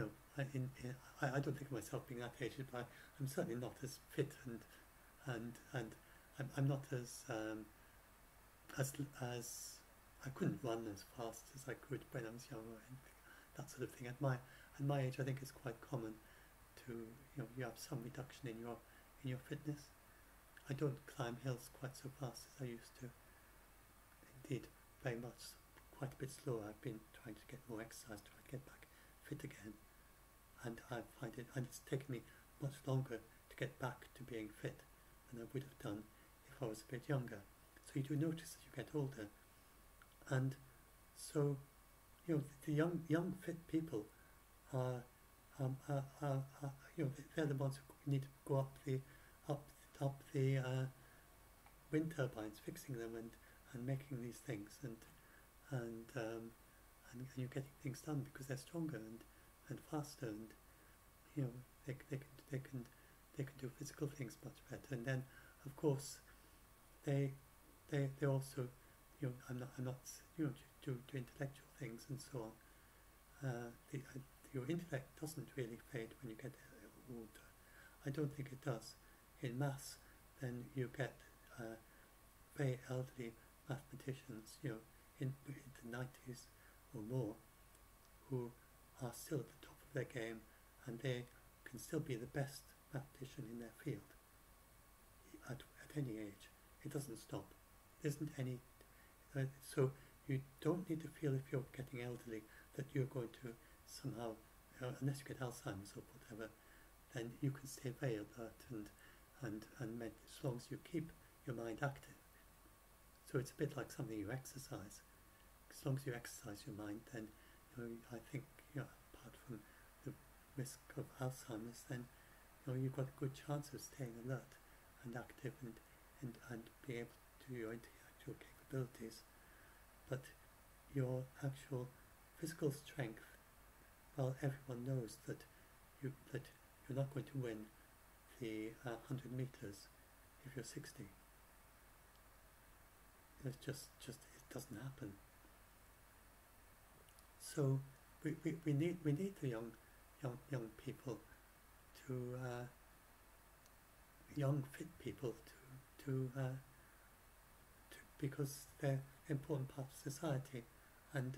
don't think of myself being that aged, but I'm certainly not as fit and I'm not as I couldn't run as fast as I could when I was young or anything, that sort of thing. At my age, I think it's quite common to, you have some reduction in your fitness. I don't climb hills quite so fast as I used to. Indeed, very much, quite a bit slower. I've been trying to get more exercise, trying to get back fit again. And I find it, and it's taken me much longer to get back to being fit than I would have done if I was a bit younger. So you do notice that you get older. And so, the young fit people are they're the ones who need to go up the wind turbines, fixing them and making these things and you're getting things done because they're stronger and faster, and they can do physical things much better. And then of course they also I'm not do intellectual things and so on. Your intellect doesn't really fade when you get older. I don't think it does. In maths, then you get very elderly mathematicians, in the 90s or more, who are still at the top of their game, and they can still be the best mathematician in their field at any age. It doesn't stop. There isn't any. So you don't need to feel, if you're getting elderly, that you're going to somehow, unless you get Alzheimer's or whatever, then you can stay very alert and as long as you keep your mind active. So it's a bit like something you exercise. As long as you exercise your mind, then I think apart from the risk of Alzheimer's, then you've got a good chance of staying alert and active and be able to do your intellectual capabilities. But your actual physical strength, well, everyone knows that you're not going to win the 100 meters if you're 60. It's just it doesn't happen. So we need the young people to young fit people to because they're an important part of society, and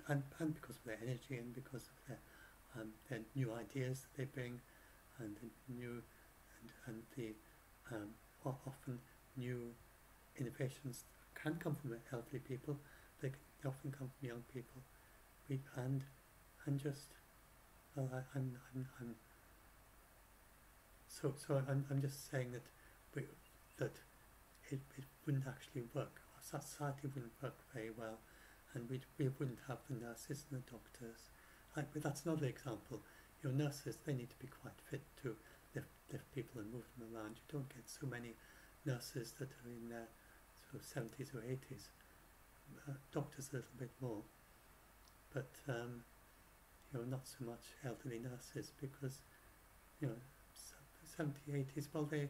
because of their energy and because of their new ideas that they bring, and the new and the often new innovations can come from elderly people. They often come from young people. I'm just saying that it wouldn't actually work. Our society wouldn't work very well, and we wouldn't have the nurses and the doctors. But that's another example. Your nurses, they need to be quite fit to lift people and move them around. You don't get so many nurses that are in their sort of 70s or 80s. Doctors a little bit more, but not so much elderly nurses, because 70s, 80s, well, they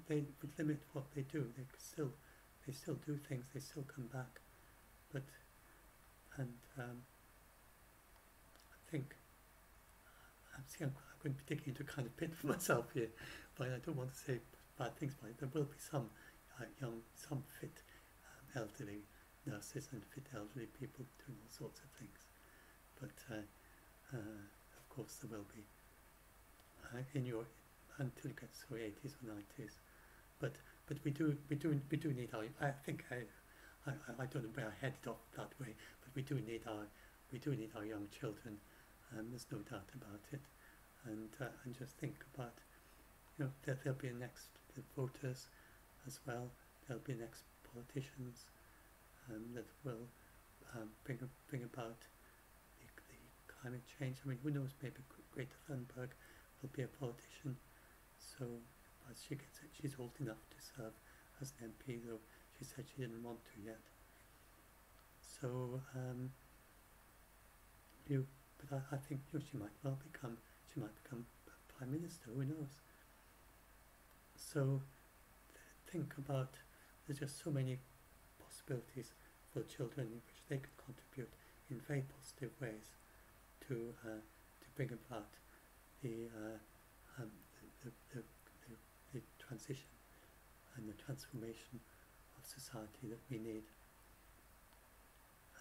would limit what they do. They still do things. They still come back, but I think I'm going to be digging into a kind of pit for myself here, but I don't want to say bad things about it. There will be some some fit elderly nurses and fit elderly people doing all sorts of things. But of course there will be in your until you get to 80s or 90s. But we do need our. I think I don't know where I headed off that way. But we do need our young children. There's no doubt about it. And just think about, there'll be next voters as well. There'll be next politicians that will bring about the climate change. I mean, who knows? Maybe Greta Thunberg will be a politician. So as she gets it, she's old enough to serve as an MP, though she said she didn't want to yet. So but I think she might well become Prime Minister. Who knows? So think about, there's just so many possibilities for children in which they could contribute in very positive ways to bring about the transition and the transformation of society that we need.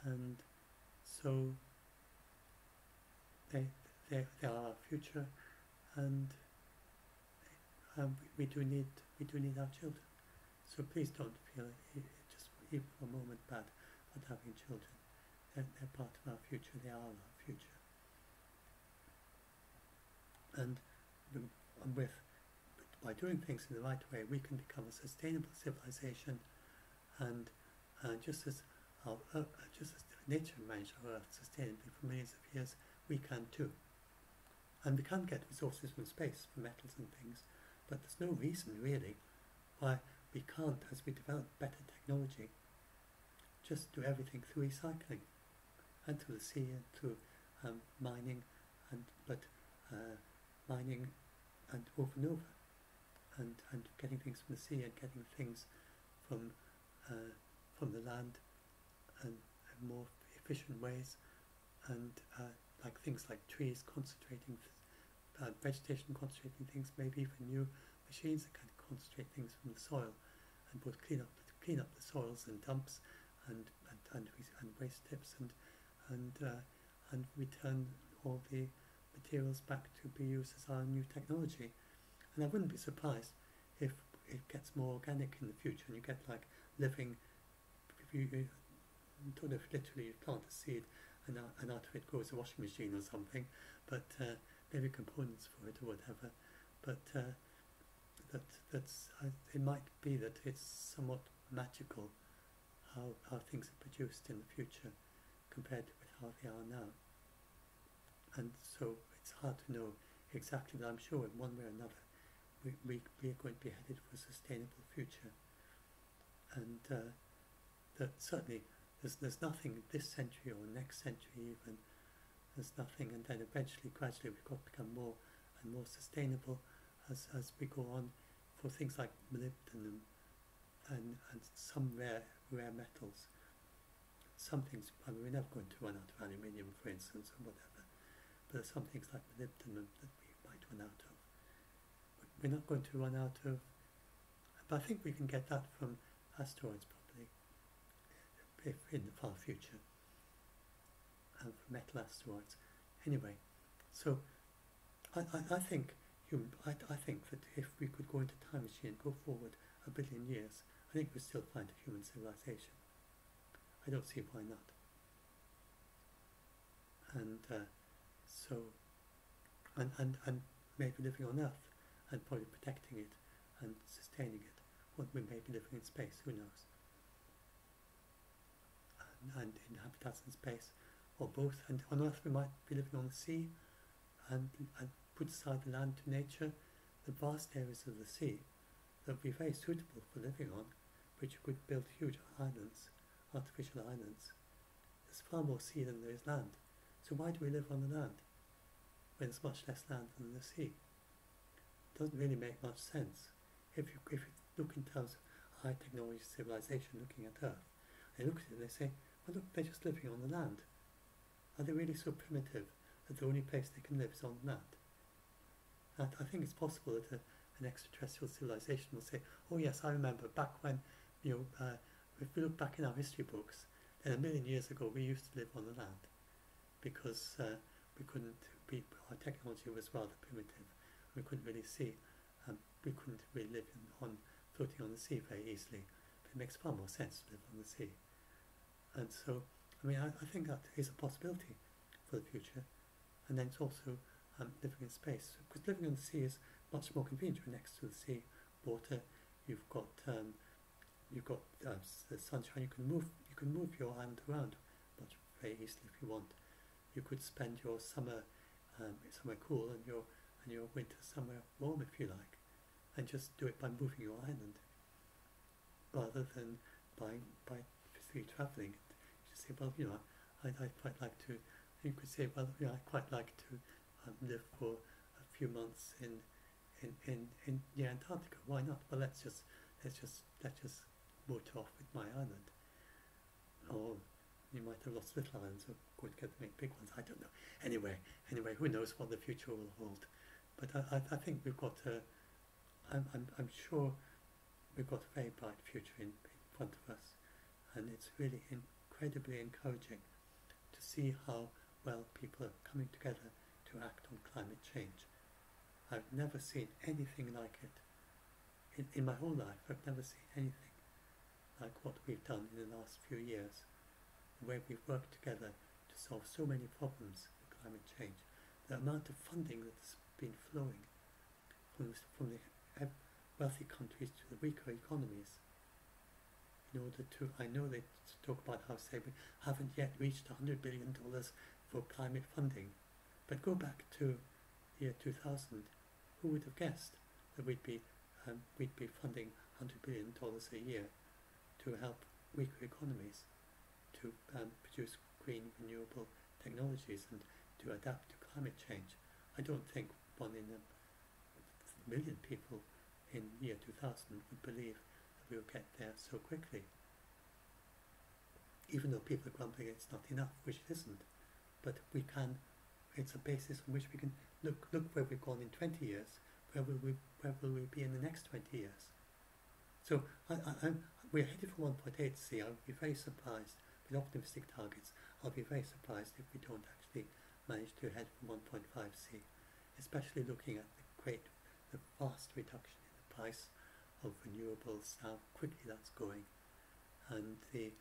And so they are our future, and we do need our children. So please don't feel just even for a moment bad about having children. They're part of our future. They are our future. And by doing things in the right way, we can become a sustainable civilization, and just as nature managed our Earth sustainably for millions of years, we can too. And we can get resources from space, for metals and things, but there's no reason really why we can't, as we develop better technology, just do everything through recycling and through the sea and through mining, mining and over and over, and getting things from the sea and getting things from the land and more efficient ways, and like things like trees concentrating, vegetation concentrating things, maybe even new machines that can concentrate things from the soil and both clean up the soils and dumps and waste tips and return all the materials back to be used as our new technology. And I wouldn't be surprised if it gets more organic in the future and you get like living, you don't know if literally you plant a seed and out of it grows a washing machine or something, but maybe components for it or whatever. But it might be that it's somewhat magical how things are produced in the future compared with how they are now. And so it's hard to know exactly, but I'm sure in one way or another we are going to be headed for a sustainable future. And that certainly there's nothing this century or next century even, there's nothing, and then eventually, gradually, we've got to become more and more sustainable as we go on for things like molybdenum and some rare metals. Some things, I mean, we're never going to run out of aluminium, for instance, or whatever, but there's some things like molybdenum that we might run out of. We're not going to run out of, but I think we can get that from asteroids probably, if in the far future, from metal asteroids. Anyway, so I think I think that if we could go into time machine and go forward 1 billion years, I think we'd still find a human civilization. I don't see why not. And and maybe living on Earth and probably protecting it and sustaining it. Or we may be living in space, who knows? And in habitats in space, or both. And on Earth we might be living on the sea and put aside the land to nature. The vast areas of the sea that would be very suitable for living on, which you could build huge islands, artificial islands. There's far more sea than there is land. So why do we live on the land when there's much less land than the sea? It doesn't really make much sense. If you look in terms of high technology civilization looking at Earth, they look at it and they say, well look, they're just living on the land. Are they really so primitive that the only place they can live is on land? And I think it's possible that an extraterrestrial civilization will say, oh yes, I remember back when if we look back in our history books, then 1 million years ago we used to live on the land because we couldn't be, our technology was rather primitive. We couldn't really see, we couldn't really live floating on the sea very easily. But it makes far more sense to live on the sea. And so, I mean, I think that is a possibility for the future. And then it's also living in space, because living on the sea is much more convenient. You're next to the sea, water. You've got the sunshine. You can move your island around much very easily if you want. You could spend your summer somewhere cool and your winter somewhere warm if you like, and just do it by moving your island rather than by physically travelling. You just say, well, you know, I'd quite like to. You could say, well, you know, I'd quite like to live for a few months in the Antarctica. Why not? Well, let's just motor off with my island. Or you might have lost little islands, or go together to make big ones. I don't know. Anyway, who knows what the future will hold? But I think we've got I'm sure we've got a very bright future in front of us, and it's really incredibly encouraging to see how well people are coming together to act on climate change. I've never seen anything like it. In my whole life, I've never seen anything like what we've done in the last few years. The way we've worked together to solve so many problems with climate change. The amount of funding that's been flowing from the wealthy countries to the weaker economies. In order to, I know they talk about how, say, we haven't yet reached $100 billion for climate funding. But go back to the year 2000, who would have guessed that we'd be funding $100 billion a year to help weaker economies to produce green renewable technologies and to adapt to climate change. I don't think 1 in a million people in the year 2000 would believe that we would get there so quickly. Even though people are grumbling it's not enough, which it isn't. But we can, it's a basis on which we can look where we've gone in 20 years, where will we be in the next 20 years? So we're headed for 1.8 C. I would be very surprised with optimistic targets. I'll be very surprised if we don't actually manage to head for 1.5 C, especially looking at the vast reduction in the price of renewables, how quickly that's going, and the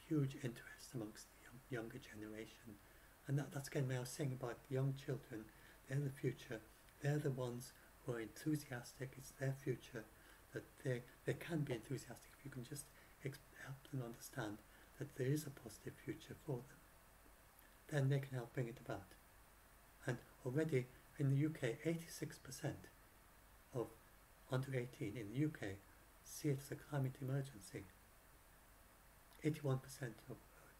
huge interest amongst the younger generation. And that's again what I was saying about young children. They're the future. They're the ones who are enthusiastic. It's their future. That they can be enthusiastic if you can just help them understand that there is a positive future for them. Then they can help bring it about. And already in the UK, 86% of under 18 in the UK see it as a climate emergency. 81% of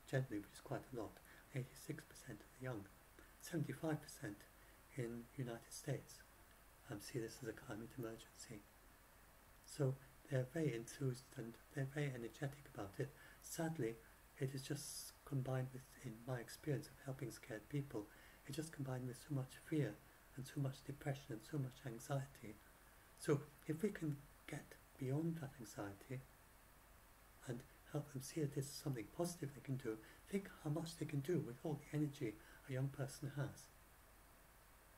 generally, which is quite a lot, 86% of the young, 75% in the United States see this as a climate emergency. So they're very enthused and they're very energetic about it. Sadly, it is just combined with, in my experience of helping scared people, it's just combined with so much fear and so much depression and so much anxiety. So if we can get beyond that anxiety and help them see that this is something positive they can do, think how much they can do with all the energy a young person has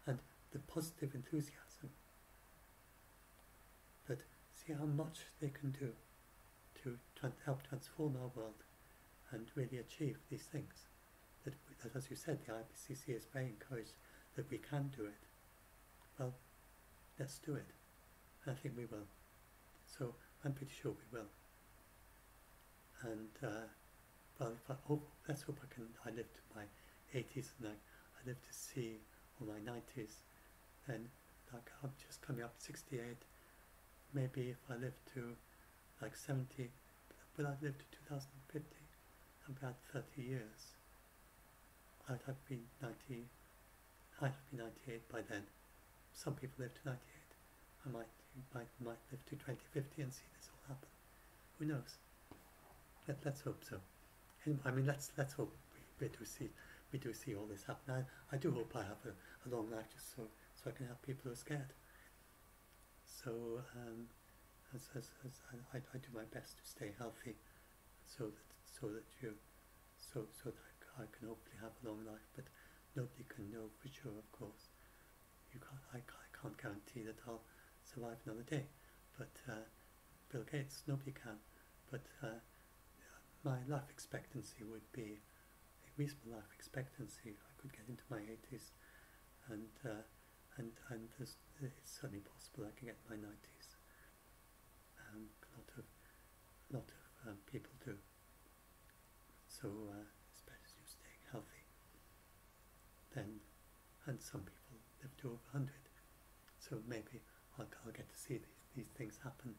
and the positive enthusiasm, that see how much they can do to help transform our world and really achieve these things. That as you said, the IPCC is very encouraged that we can do it. Well, let's do it. And I think we will. So I'm pretty sure we will. And well, let's hope I live to my 80s and I live to see, or my 90s, then like I'm just coming up to 68. Maybe if I live to like 70, will I live to 2050? About 30 years. I'd have been 98 by then. Some people live to 98. I might live to 2050 and see this all happen. Who knows? Let's hope so. Anyway, I mean, let's hope we do see all this happen. I do hope I have a long life just so I can help people who are scared. So I do my best to stay healthy so that I can hopefully have a long life. But nobody can know for sure, of course. I can't guarantee that I'll survive another day. But Bill Gates, nobody can. But my life expectancy would be a reasonable life expectancy. I could get into my 80s, and it's certainly possible I can get in my 90s. A lot of people do. So it's better to staying healthy. Then, and some people live to over 100. So maybe I'll get to see these things happen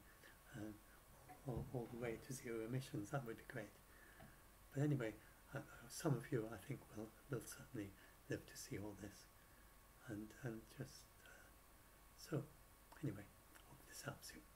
all the way to zero emissions. That would be great. But anyway, some of you I think will certainly live to see all this. And just so anyway, hope this helps you.